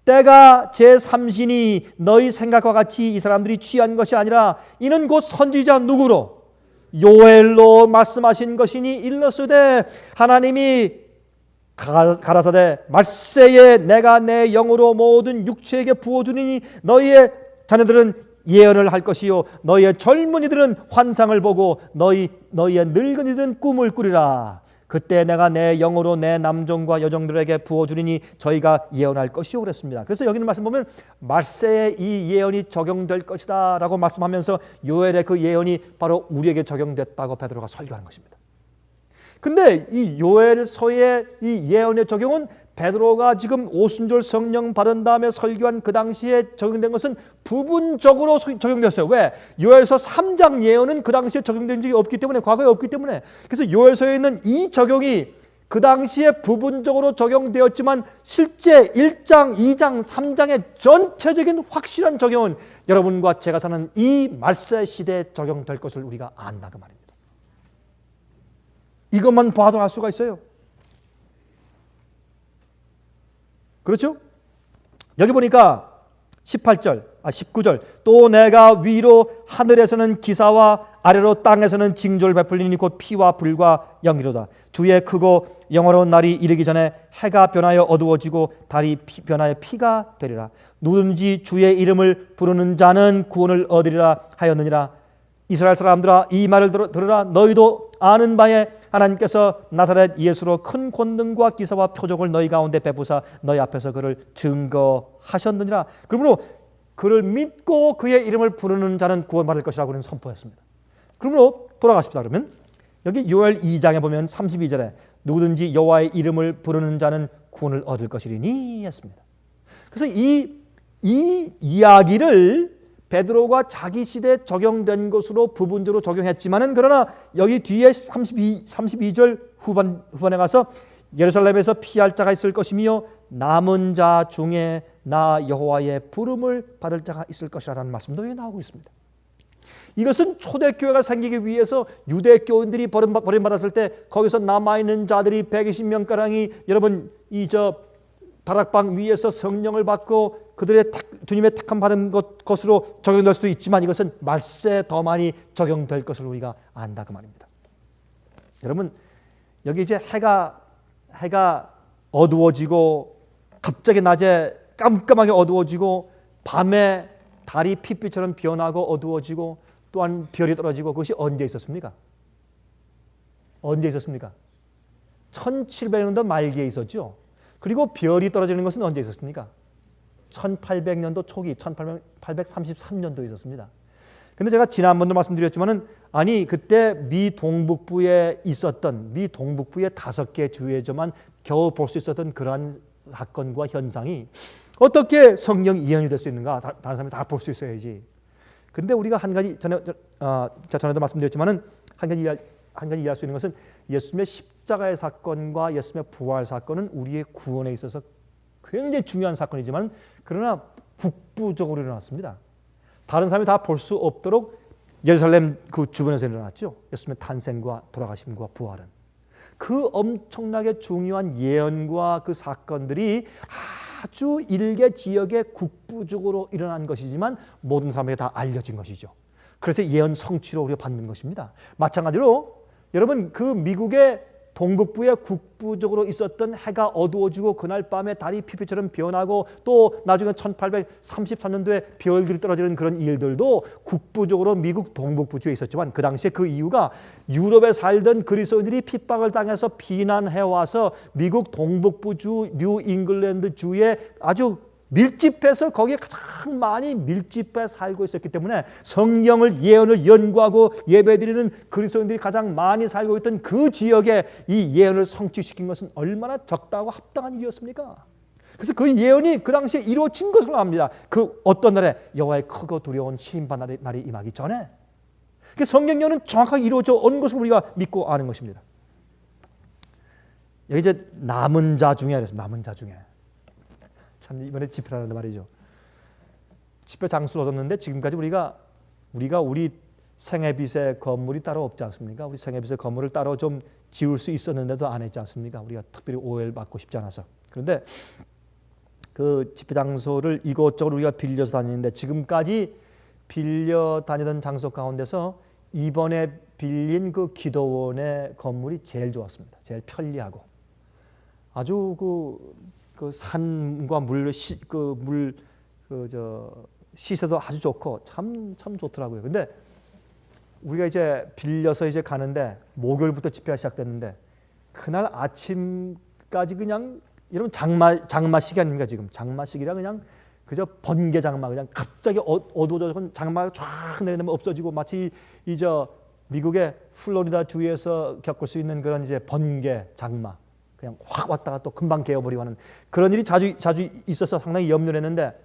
때가 제3신이 너희 생각과 같이 이 사람들이 취한 것이 아니라 이는 곧 선지자 누구로? 요엘로 말씀하신 것이니 일렀으되 하나님이 가라사대 말세에 내가 내 영으로 모든 육체에게 부어주니 너희의 자녀들은 예언을 할 것이요 너희의 젊은이들은 환상을 보고 너희의 늙은이들은 꿈을 꾸리라. 그때 내가 내 영으로 내 남종과 여종들에게 부어주리니 저희가 예언할 것이요 그랬습니다. 그래서 여기는 말씀 보면 말세에 이 예언이 적용될 것이다 라고 말씀하면서 요엘의 그 예언이 바로 우리에게 적용됐다고 베드로가 설교하는 것입니다. 근데 이 요엘서의 이 예언의 적용은 베드로가 지금 오순절 성령 받은 다음에 설교한 그 당시에 적용된 것은 부분적으로 적용됐어요. 왜? 요엘서 3장 예언은 그 당시에 적용된 적이 없기 때문에, 과거에 없기 때문에. 그래서 요엘서에 있는 이 적용이 그 당시에 부분적으로 적용되었지만 실제 1장, 2장, 3장의 전체적인 확실한 적용은 여러분과 제가 사는 이 말세 시대에 적용될 것을 우리가 안다 그 말입니다. 이것만 봐도 알 수가 있어요. 그렇죠? 여기 보니까 19절 또 내가 위로 하늘에서는 기사와 아래로 땅에서는 징조를 베풀리니 곧 피와 불과 연기로다. 주의 크고 영원한 날이 이르기 전에 해가 변하여 어두워지고 달이 변하여 피가 되리라. 누구든지 주의 이름을 부르는 자는 구원을 얻으리라 하였느니라. 이스라엘 사람들아 이 말을 들으라. 너희도 아는 바에 하나님께서 나사렛 예수로 큰 권능과 기사와 표적을 너희 가운데 베푸사 너희 앞에서 그를 증거하셨느니라. 그러므로 그를 믿고 그의 이름을 부르는 자는 구원받을 것이라고 그는 선포했습니다. 그러므로 돌아가십시다. 그러면 여기 요엘 2장에 보면 32절에 누구든지 여호와의 이름을 부르는 자는 구원을 얻을 것이리니 했습니다. 그래서 이 이야기를 베드로가 자기 시대에 적용된 것으로 부분적으로 적용했지만은 그러나 여기 뒤에 32절 후반에 가서 예루살렘에서 피할 자가 있을 것이며 남은 자 중에 나 여호와의 부름을 받을 자가 있을 것이라는 말씀도 여기 나오고 있습니다. 이것은 초대교회가 생기기 위해서 유대교인들이 버림받았을 때 거기서 남아있는 자들이 120명가량이 여러분 다락방 위에서 성령을 받고 그들의 주님의 택함 받은 것으로 적용될 수도 있지만 이것은 말세에 더 많이 적용될 것을 우리가 안다 그 말입니다. 여러분 여기 이제 해가 어두워지고 갑자기 낮에 깜깜하게 어두워지고 밤에 달이 핏빛처럼 변하고 어두워지고 또한 별이 떨어지고 그것이 언제 있었습니까? 언제 있었습니까? 1700년도 말기에 있었죠. 그리고 별이 떨어지는 것은 언제 있었습니까? 1800년도 초기 1833년도에 있었습니다. 근데 제가 지난번도 말씀드렸지만은 아니 그때 미 동북부에 5개 주에서만 겨우 볼 수 있었던 그러한 사건과 현상이 어떻게 성령 예언이 될 수 있는가? 다른 사람이 다 볼 수 있어야지. 근데 우리가 한 가지 전에도 말씀드렸지만은 한 가지 이해할 수 있는 것은 예수님의 십자가의 사건과 예수님의 부활 사건은 우리의 구원에 있어서 굉장히 중요한 사건이지만 그러나 국부적으로 일어났습니다. 다른 사람이 다 볼 수 없도록 예루살렘 그 주변에서 일어났죠. 예수님의 탄생과 돌아가심과 부활은. 그 엄청나게 중요한 예언과 그 사건들이 아주 일개 지역에 국부적으로 일어난 것이지만 모든 사람에게 다 알려진 것이죠. 그래서 예언 성취로 우리가 받는 것입니다. 마찬가지로 여러분 그 미국의 동북부에 국부적으로 있었던 해가 어두워지고 그날 밤에 달이 피피처럼 변하고 또 나중에 1833년도에 별들이 떨어지는 그런 일들도 국부적으로 미국 동북부주에 있었지만 그 당시에 그 이유가 유럽에 살던 그리스도인들이 핍박을 당해서 피난해 와서 미국 동북부주 뉴 잉글랜드 주에 아주 밀집해서 거기에 가장 많이 밀집해 살고 있었기 때문에 성경을 예언을 연구하고 예배드리는 그리스도인들이 가장 많이 살고 있던 그 지역에 이 예언을 성취시킨 것은 얼마나 적다고 합당한 일이었습니까? 그래서 그 예언이 그 당시에 이루어진 것으로 압니다. 그 어떤 날에 여호와의 크고 두려운 심판 날이 임하기 전에 그 성경 예언은 정확하게 이루어져 온 것을 우리가 믿고 아는 것입니다. 여기 이제 남은 자 중에 그랬습니다. 남은 자 중에 참 이번에 집회를 하는데 말이죠. 집회 장소를 얻었는데 지금까지 우리가 우리 생애빛의 건물이 따로 없지 않습니까? 우리 생애빛의 건물을 따로 좀 지을 수 있었는데도 안 했지 않습니까? 우리가 특별히 오해를 받고 싶지 않아서. 그런데 그 집회 장소를 이곳저곳 우리가 빌려서 다니는데 지금까지 빌려 다니던 장소 가운데서 이번에 빌린 그 기도원의 건물이 제일 좋았습니다. 제일 편리하고 아주 그 산과 시세도 아주 좋고 참 좋더라고요. 근데 우리가 이제 빌려서 이제 가는데 목요일부터 집회가 시작됐는데 그날 아침까지 그냥 여러분 장마 시기 아닙니까 지금? 장마 시기라 그냥 그저 번개 장마 그냥 갑자기 어두워져 장마가 쫙 내리면 없어지고 마치 이제 미국의 플로리다 주에서 겪을 수 있는 그런 이제 번개 장마. 그냥 확 왔다가 또 금방 개어버리고 하는 그런 일이 자주 있어서 상당히 염려를 했는데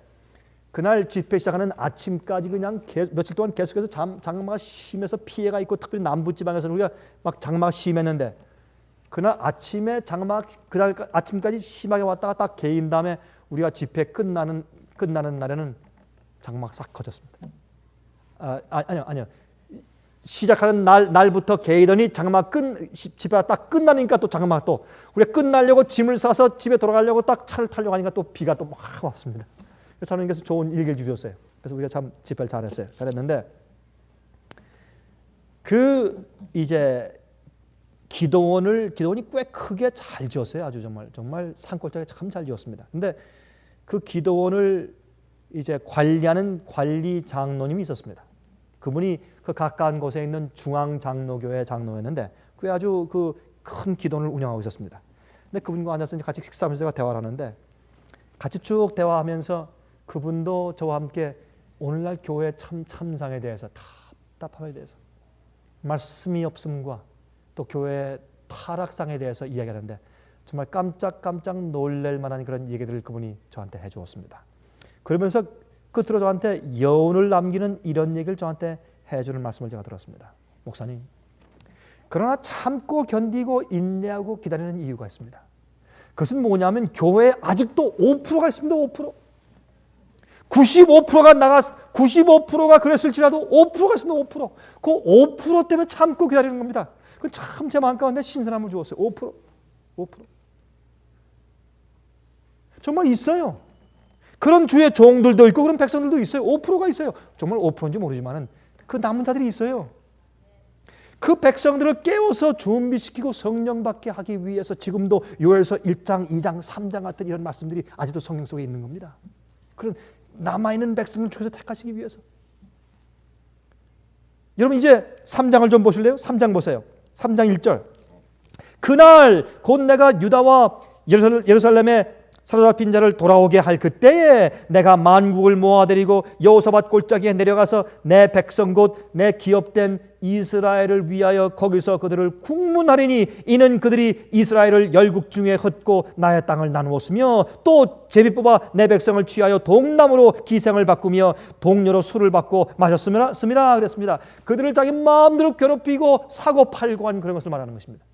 그날 집회 시작하는 아침까지 그냥 며칠 동안 계속해서 장마가 심해서 피해가 있고 특별히 남부지방에서는 우리가 막 장마가 심했는데 그날 아침에 장마가 그날 아침까지 심하게 왔다가 딱 개인 다음에 우리가 집회 끝나는 날에는 장마가 싹 커졌습니다. 아니요. 시작하는 날부터 개이더니 장마 집회가 딱 끝나니까 또 장마가 또 우리가 끝나려고 짐을 싸서 집에 돌아가려고 딱 차를 타려고 하니까 또 비가 또 막 왔습니다. 그래서 하나님께서 좋은 일기를 주셨어요. 그래서 우리가 참 집회를 잘했는데 그 이제 기도원이 꽤 크게 잘 지었어요. 아주 정말 산골짜기에 참 잘 지었습니다. 근데 그 기도원을 이제 관리하는 관리 장로님이 있었습니다. 그분이 그 가까운 곳에 있는 중앙장로교회 장로였는데 그 아주 그 큰 기도원을 운영하고 있었습니다. 근데 그분과 앉아서 같이 식사하면서 제가 대화를 하는데 같이 쭉 대화하면서 그분도 저와 함께 오늘날 교회 참상에 대해서 답답함에 대해서 말씀이 없음과 또 교회 타락상에 대해서 이야기하는데 정말 깜짝 놀랄 만한 그런 얘기들을 그분이 저한테 해주었습니다. 그러면서 끝으로 저한테 여운을 남기는 이런 얘기를 저한테 해주는 말씀을 제가 들었습니다. 목사님, 그러나 참고 견디고 인내하고 기다리는 이유가 있습니다. 그것은 뭐냐면 교회에 아직도 5%가 있습니다. 5%. 95%가 그랬을지라도 5%가 있습니다. 5%. 그 5% 때문에 참고 기다리는 겁니다. 그 참 제 마음 가운데 신선함을 주었어요. 5%. 정말 있어요. 그런 주의 종들도 있고 그런 백성들도 있어요. 5%가 있어요. 정말 5%인지 모르지만은 그 남은 자들이 있어요. 그 백성들을 깨워서 준비시키고 성령 받게 하기 위해서 지금도 요엘서 1장, 2장, 3장 같은 이런 말씀들이 아직도 성경 속에 있는 겁니다. 그런 남아있는 백성을 주께서 택하시기 위해서. 여러분 이제 3장을 좀 보실래요? 3장 보세요. 3장 1절. 그날 곧 내가 유다와 예루살렘에 사로잡힌 자를 돌아오게 할 그때에 내가 만국을 모아들이고 여호사밧 골짜기에 내려가서 내 백성 곧 내 기업된 이스라엘을 위하여 거기서 그들을 국문하리니 이는 그들이 이스라엘을 열국 중에 흩고 나의 땅을 나누었으며 또 제비 뽑아 내 백성을 취하여 동남으로 기생을 바꾸며 동료로 술을 받고 마셨음이라 그랬습니다. 그들을 자기 마음대로 괴롭히고 사고 팔고 한 그런 것을 말하는 것입니다.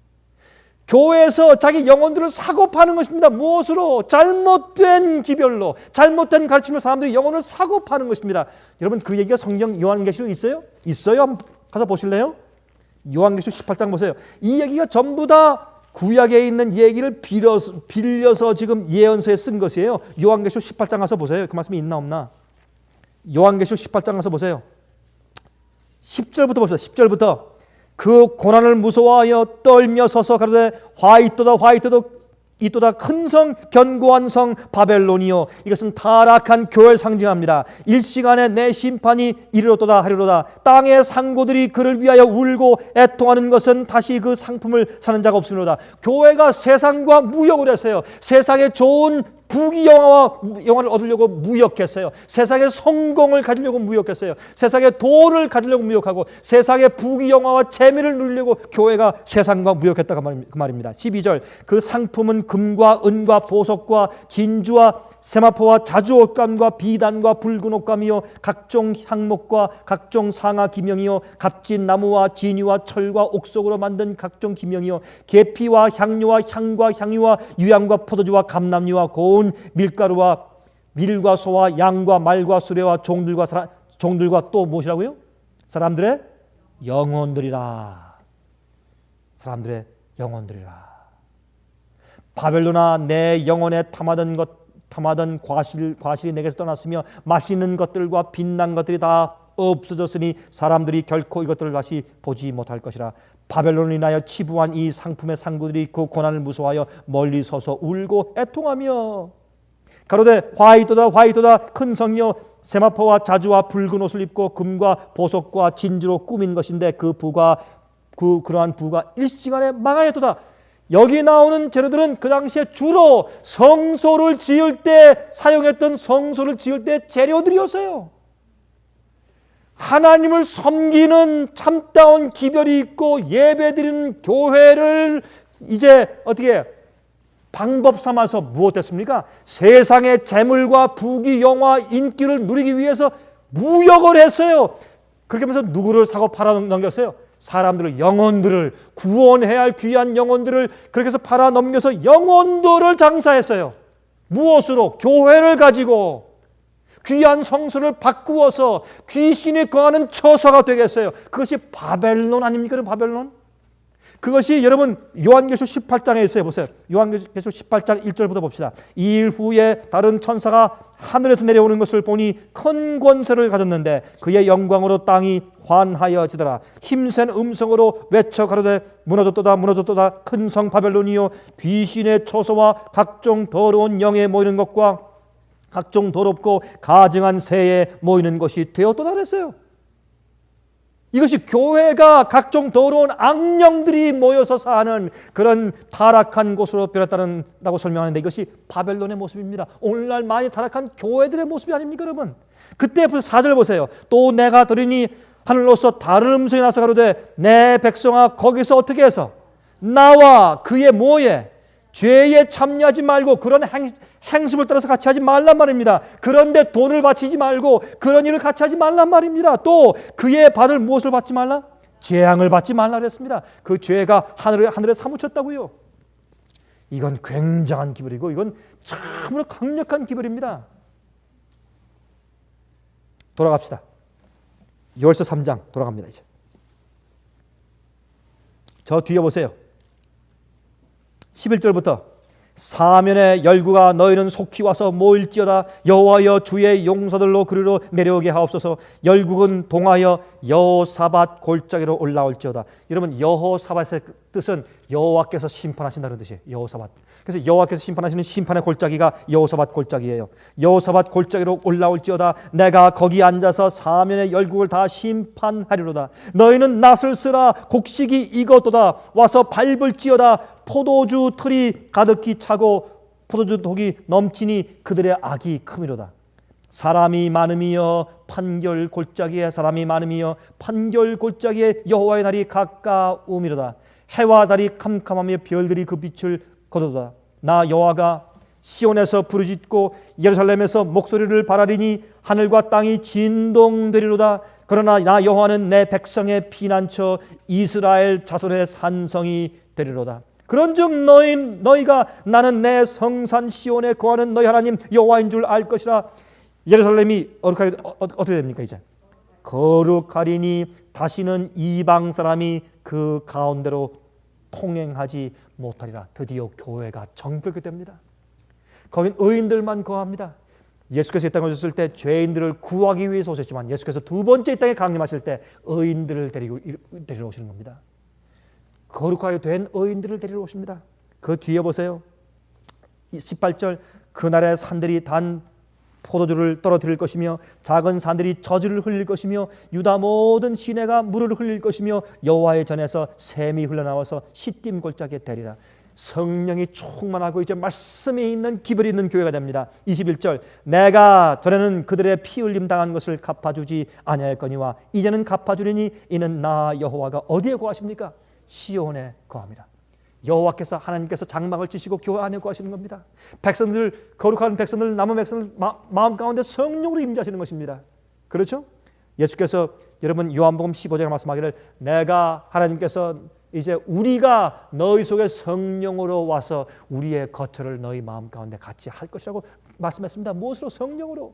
교회에서 자기 영혼들을 사고 파는 것입니다. 무엇으로? 잘못된 기별로, 잘못된 가르침으로 사람들이 영혼을 사고 파는 것입니다. 여러분 그 얘기가 성경 요한계시록에 있어요? 있어요? 한번 가서 보실래요? 요한계시록 18장 보세요. 이 얘기가 전부 다 구약에 있는 얘기를 빌려서 지금 예언서에 쓴 것이에요. 요한계시록 18장 가서 보세요. 그 말씀이 있나 없나? 요한계시록 18장 가서 보세요. 10절부터 봅시다. 10절부터 그 고난을 무서워하여 떨며 서서 가로되 화이토다 화이토다 이또다 큰 성 견고한 성 바벨론이요 이것은 타락한 교회를 상징합니다. 일시간에 내 심판이 이르렀도다 하리로다. 땅의 상고들이 그를 위하여 울고 애통하는 것은 다시 그 상품을 사는 자가 없으리로다. 교회가 세상과 무역을 했어요. 세상에 좋은 영화를 얻으려고 무역했어요. 세상의 성공을 가지려고 무역했어요. 세상의 돈을 가지려고 무역하고 세상의 부귀영화와 재미를 누리려고 교회가 세상과 무역했다 그 말입니다. 12절 그 상품은 금과 은과 보석과 진주와 세마포와 자주옷감과 비단과 붉은 옷감이요 각종 향목과 각종 상아 기명이요 값진 나무와 진유와 철과 옥석으로 만든 각종 기명이요 계피와 향료와 향과 향유와 유향과 포도주와 감람유와 고운 밀가루와 밀과 소와 양과 말과 수레와 종들과 또 무엇이라고요? 사람들의 영혼들이라. 사람들의 영혼들이라. 바벨론아 내 영혼에 탐하던 과실이 내게서 떠났으며 맛있는 것들과 빛난 것들이 다 없어졌으니 사람들이 결코 이것들을 다시 보지 못할 것이라. 바벨론을 인하여 치부한 이 상품의 상구들이 그 고난을 무서워하여 멀리 서서 울고 애통하며 가로되 화이토다 화이토다 큰 성녀 세마포와 자주와 붉은 옷을 입고 금과 보석과 진주로 꾸민 것인데 그러한 부가 일시간에 망하였도다. 여기 나오는 재료들은 그 당시에 주로 성소를 지을 때 사용했던 성소를 지을 때 재료들이었어요. 하나님을 섬기는 참다운 기별이 있고 예배드리는 교회를 이제 어떻게 방법 삼아서 무엇했습니까? 세상의 재물과 부귀 영화 인기를 누리기 위해서 무역을 했어요. 그렇게 하면서 누구를 사고 팔아 넘겼어요? 사람들을 영혼들을 구원해야 할 귀한 영혼들을 그렇게 해서 팔아 넘겨서 영혼들을 장사했어요. 무엇으로? 교회를 가지고 귀한 성소를 바꾸어서 귀신이 거하는 처소가 되겠어요. 그것이 바벨론 아닙니까? 바벨론? 그것이 여러분 요한계시록 18장에 있어요. 보세요. 요한계시록 18장 1절부터 봅시다. 이 일 후에 다른 천사가 하늘에서 내려오는 것을 보니 큰 권세를 가졌는데 그의 영광으로 땅이 환하여지더라. 힘센 음성으로 외쳐 가로되 무너졌도다 무너졌도다 큰 성 바벨론이요 귀신의 처소와 각종 더러운 영에 모이는 것과 각종 더럽고 가증한 새에 모이는 것이 되었도다 그랬어요. 이것이 교회가 각종 더러운 악령들이 모여서 사는 그런 타락한 곳으로 변했다고 설명하는데 이것이 바벨론의 모습입니다. 오늘날 많이 타락한 교회들의 모습이 아닙니까 여러분? 그때 4절 보세요. 또 내가 들으니 하늘로서 다른 음성이 나서 가로되 내 백성아 거기서 어떻게 해서 나와 그의 뭐에 죄에 참여하지 말고 그런 행습을 따라서 같이 하지 말란 말입니다. 그런데 돈을 바치지 말고 그런 일을 같이 하지 말란 말입니다. 또 그의 받을 무엇을 받지 말라? 재앙을 받지 말라 그랬습니다. 그 죄가 하늘에 사무쳤다고요. 이건 굉장한 기별이고 이건 참으로 강력한 기별입니다. 돌아갑시다. 요엘서 3장 돌아갑니다. 이제 저 뒤에 보세요. 11절부터 사면의 열구가 너희는 속히 와서 모일지어다. 여호와여 주의 용사들로 그리로 내려오게 하옵소서. 열국은 동하여 여호사밧 골짜기로 올라올지어다. 여러분 여호사밧의 뜻은 여호와께서 심판하신다는 뜻이에요. 여호사밧. 그래서 여호와께서 심판하시는 심판의 골짜기가 여호사밧 골짜기예요. 여호사밧 골짜기로 올라올지어다. 내가 거기 앉아서 사면의 열국을 다 심판하리로다. 너희는 낫을 쓰라. 곡식이 익었도다. 와서 밟을지어다. 포도주 틀이 가득히 차고 포도주 독이 넘치니 그들의 악이 크미로다. 사람이 많음이여 판결 골짜기에 사람이 많음이여 판결 골짜기에 여호와의 날이 가까우미로다. 해와 달이 캄캄하며 별들이 그 빛을 거두다. 나 여호와가 시온에서 부르짖고 예루살렘에서 목소리를 발하리니 하늘과 땅이 진동되리로다. 그러나 나 여호와는 내 백성의 피난처 이스라엘 자손의 산성이 되리로다. 그런즉 너희가 나는 내 성산 시온에 거하는 너희 하나님 여호와인 줄 알 것이라. 예루살렘이 어떻게 됩니까? 이제 거룩하리니 다시는 이방 사람이 그 가운데로 통행하지 못하리라. 드디어 교회가 정결케 됩니다. 거긴 의인들만 거합니다. 예수께서 이 땅에 오셨을 때 죄인들을 구하기 위해서 오셨지만 예수께서 두 번째 이 땅에 강림하실 때 의인들을 데리러 오시는 겁니다. 거룩하게 된 의인들을 데리러 오십니다. 그 뒤에 보세요. 18절 그날의 산들이 단 포도주를 떨어뜨릴 것이며 작은 산들이 저주를 흘릴 것이며 유다 모든 시내가 물을 흘릴 것이며 여호와의 전에서 샘이 흘러나와서 시딤 골짜기에 대리라. 성령이 충만하고 이제 말씀이 있는 기별이 있는 교회가 됩니다. 21절 내가 전에는 그들의 피 흘림 당한 것을 갚아주지 아니하였거니와 이제는 갚아주리니 이는 나 여호와가 어디에 거하십니까? 시온에 거합니다. 여호와께서 하나님께서 장막을 치시고 교회 안에 거하시는 겁니다. 백성들 거룩한 백성들 남은 백성들 마음 가운데 성령으로 임재하시는 것입니다. 그렇죠? 예수께서 여러분 요한복음 15장에 말씀하기를 내가 하나님께서 이제 우리가 너희 속에 성령으로 와서 우리의 거처를 너희 마음 가운데 같이 할 것이라고 말씀했습니다. 무엇으로? 성령으로.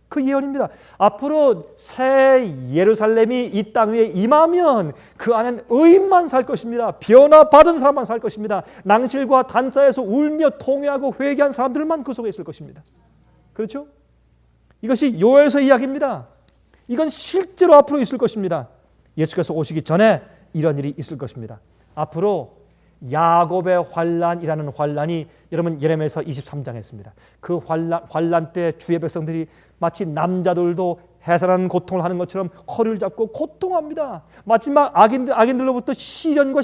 그 예언입니다. 앞으로 새 예루살렘이 이 땅 위에 임하면 그 안엔 의인만 살 것입니다. 변화받은 사람만 살 것입니다. 낭실과 단사에서 울며 통회하고 회개한 사람들만 그 속에 있을 것입니다. 그렇죠? 이것이 요엘서 이야기입니다. 이건 실제로 앞으로 있을 것입니다. 예수께서 오시기 전에 이런 일이 있을 것입니다. 앞으로 야곱의 환란이라는 환란이 여러분 예레미야서 23장에 있습니다. 그 환란 때 주의 백성들이 마치 남자들도 해산하는 고통을 하는 것처럼 허리를 잡고 고통합니다. 마지막 악인들로부터 시련과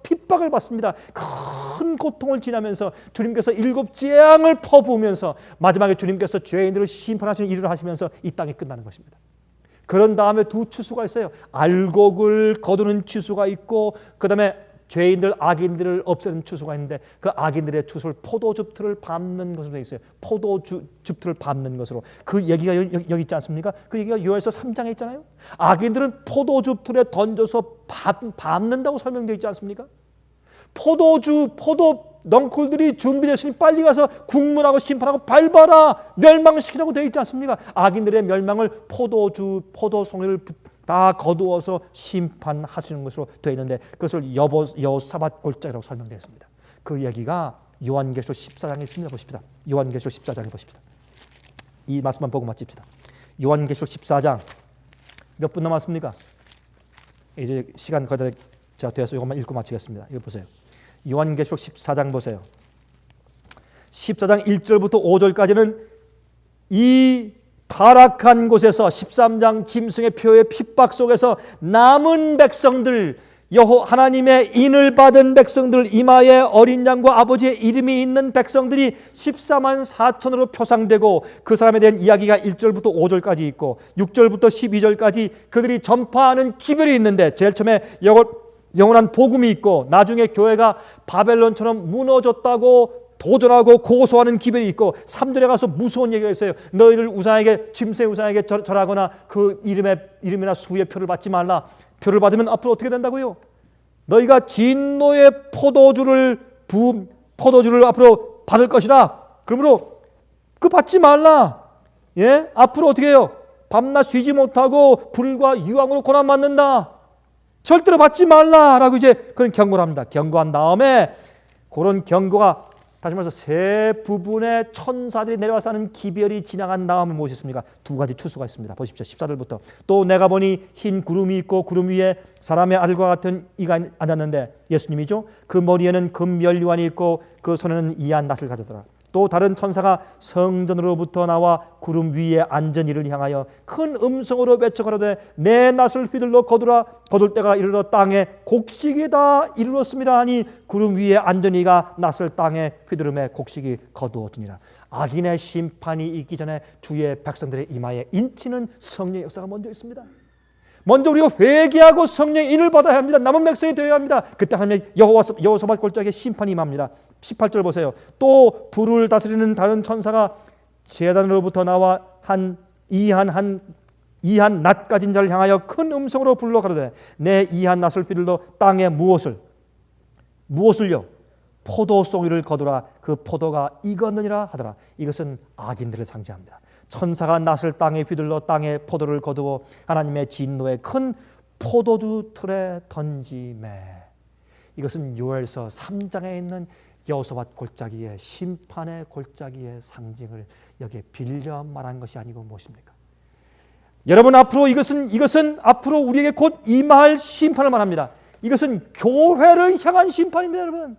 핍박을 받습니다. 큰 고통을 지나면서 주님께서 7 재앙을 퍼부으면서 마지막에 주님께서 죄인들을 심판하시는 일을 하시면서 이 땅이 끝나는 것입니다. 그런 다음에 두 추수가 있어요. 알곡을 거두는 추수가 있고 그 다음에 죄인들 악인들을 없애는 추수가 있는데 그 악인들의 추수를 포도즙틀을 밟는 것으로 되어 있어요. 포도즙틀을 밟는 것으로. 그 얘기가 여기 있지 않습니까? 그 얘기가 요엘서 3장에 있잖아요. 악인들은 포도즙틀에 던져서 밟는다고 설명되어 있지 않습니까? 포도 넝쿨들이 준비되시니 빨리 가서 국문하고 심판하고 밟아라 멸망시키라고 되어 있지 않습니까? 악인들의 멸망을 포도송이를 다 거두어서 심판하시는 것으로 되어 있는데 그것을 여호사밧 골짜기라고 설명되어 있습니다. 그 얘기가 요한계시록 14장에 있습니다. 보십시다. 요한계시록 14장에 보십시다. 이 말씀만 보고 마칩시다. 요한계시록 14장 몇 분 남았습니까? 이제 시간 거의 다 되어서 이것만 읽고 마치겠습니다. 이거 보세요. 요한계시록 14장 보세요. 14장 1절부터 5절까지는 이 타락한 곳에서 13장 짐승의 표의 핍박 속에서 남은 백성들 하나님의 인을 받은 백성들 이마에 어린 양과 아버지의 이름이 있는 백성들이 14만 4천으로 표상되고 그 사람에 대한 이야기가 1절부터 5절까지 있고 6절부터 12절까지 그들이 전파하는 기별이 있는데 제일 처음에 영원한 복음이 있고 나중에 교회가 바벨론처럼 무너졌다고 도전하고 고소하는 기별이 있고 3절에 가서 무서운 얘기가 있어요. 너희들 우상에게 짐승 우상에게 절하거나 그 이름이나 수의 표를 받지 말라. 표를 받으면 앞으로 어떻게 된다고요? 너희가 진노의 포도주를 앞으로 받을 것이라. 그러므로 그 받지 말라. 예? 앞으로 어떻게 해요? 밤낮 쉬지 못하고 불과 유황으로 고난 받는다. 절대로 받지 말라라고 이제 그런 경고를 합니다. 경고한 다음에 그런 경고가 다시 말해서 세 부분의 천사들이 내려와서 하는 기별이 지나간 다음에 무엇이 있습니까? 두 가지 추수가 있습니다. 보십시오. 14절부터 또 내가 보니 흰 구름이 있고 구름 위에 사람의 아들과 같은 이가 앉았는데 예수님이죠. 그 머리에는 금면류관이 있고 그 손에는 이한 낫을 가졌더라. 또 다른 천사가 성전으로부터 나와 구름 위에 앉은 이를 향하여 큰 음성으로 외쳐 가로되 내 낫을 휘둘러 거두라. 거둘 때가 이르러 땅에 곡식이 다 이르렀음이라 하니 구름 위에 앉은 이가 낫을 땅에 휘두름에 곡식이 거두어지니라. 악인의 심판이 있기 전에 주의 백성들의 이마에 인치는 성령의 역사가 먼저 있습니다. 먼저 우리가 회개하고 성령의 인을 받아야 합니다. 남은 백성이 되어야 합니다. 그때 하나님의 여호사밧 골짜기에 심판이 임합니다. 18절 보세요. 또 불을 다스리는 다른 천사가 제단으로부터 나와 이한 낫 가진 자를 향하여 큰 음성으로 불러 가로되 내 이한 낫을 휘둘러 땅에 무엇을요? 포도송이를 거두라. 그 포도가 익었느니라 하더라. 이것은 악인들을 상징합니다. 천사가 낫을 땅에 휘둘러 땅에 포도를 거두어 하나님의 진노의 큰 포도주 틀에 던지매. 이것은 요엘서 3장에 있는 여호사밧 골짜기의 심판의 골짜기의 상징을 여기에 빌려 말한 것이 아니고 무엇입니까? 여러분, 앞으로 이것은 앞으로 우리에게 곧 임할 심판을 말합니다. 이것은 교회를 향한 심판입니다, 여러분.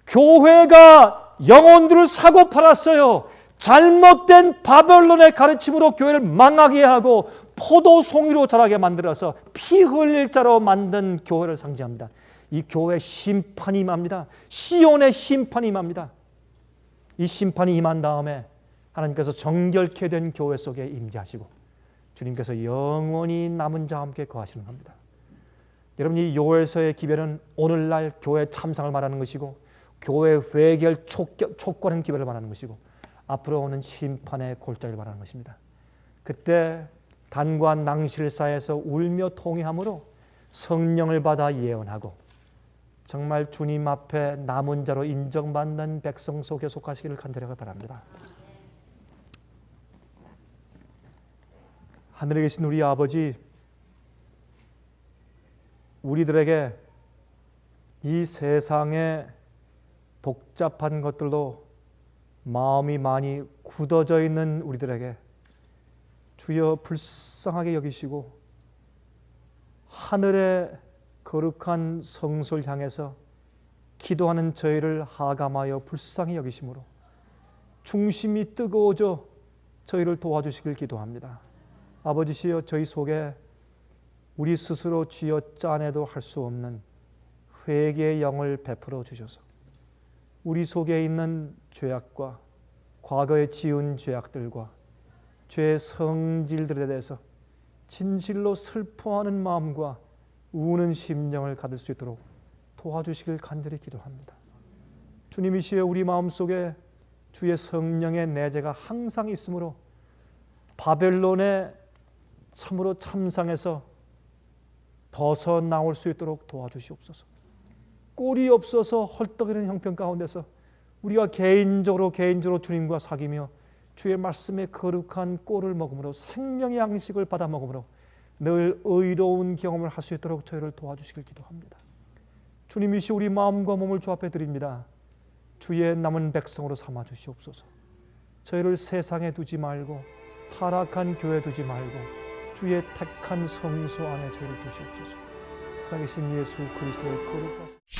교회가 영혼들을 사고 팔았어요. 잘못된 바벨론의 가르침으로 교회를 망하게 하고 포도송이로 자라게 만들어서 피 흘릴 자로 만든 교회를 상징합니다. 이 교회 심판이 임합니다. 시온의 심판이 임합니다. 이 심판이 임한 다음에 하나님께서 정결케 된 교회 속에 임재하시고 주님께서 영원히 남은 자와 함께 거하시는 겁니다. 여러분, 이 요엘서의 기별은 오늘날 교회 참상을 말하는 것이고 교회 회개를 촉구하는 기별을 말하는 것이고 앞으로 오는 심판의 골짜기를 말하는 것입니다. 그때 단과 낭실 사이에서 울며 통회함으로 성령을 받아 예언하고 정말 주님 앞에 남은 자로 인정받는 백성 속에 속하시기를 간절히 바랍니다. 하늘에 계신 우리 아버지, 우리들에게 이 세상의 복잡한 것들로 마음이 많이 굳어져 있는 우리들에게 주여 불쌍하게 여기시고 하늘의 거룩한 성소를 향해서 기도하는 저희를 하감하여 불쌍히 여기심으로 중심이 뜨거워져 저희를 도와주시길 기도합니다. 아버지시여, 저희 속에 우리 스스로 쥐어 짜내도 할 수 없는 회개의 영을 베풀어 주셔서 우리 속에 있는 죄악과 과거에 지은 죄악들과 죄의 성질들에 대해서 진실로 슬퍼하는 마음과 우는 심령을 가질 수 있도록 도와주시길 간절히 기도합니다. 주님이시여, 우리 마음속에 주의 성령의 내재가 항상 있으므로 바벨론의 참으로 참상에서 벗어나올 수 있도록 도와주시옵소서. 꼴이 없어서 헐떡이는 형편 가운데서 우리가 개인적으로 주님과 사귀며 주의 말씀의 거룩한 꼴을 먹음으로 생명의 양식을 받아 먹음으로 늘 의로운 경험을 할 수 있도록 저희를 도와주시길 기도합니다. 주님이시 우리 마음과 몸을 주 앞에 드립니다. 주의 남은 백성으로 삼아 주시옵소서. 저희를 세상에 두지 말고 타락한 교회에 두지 말고 주의 택한 성소 안에 저희를 두시옵소서. 살아계신 예수 그리스도의 거룩하신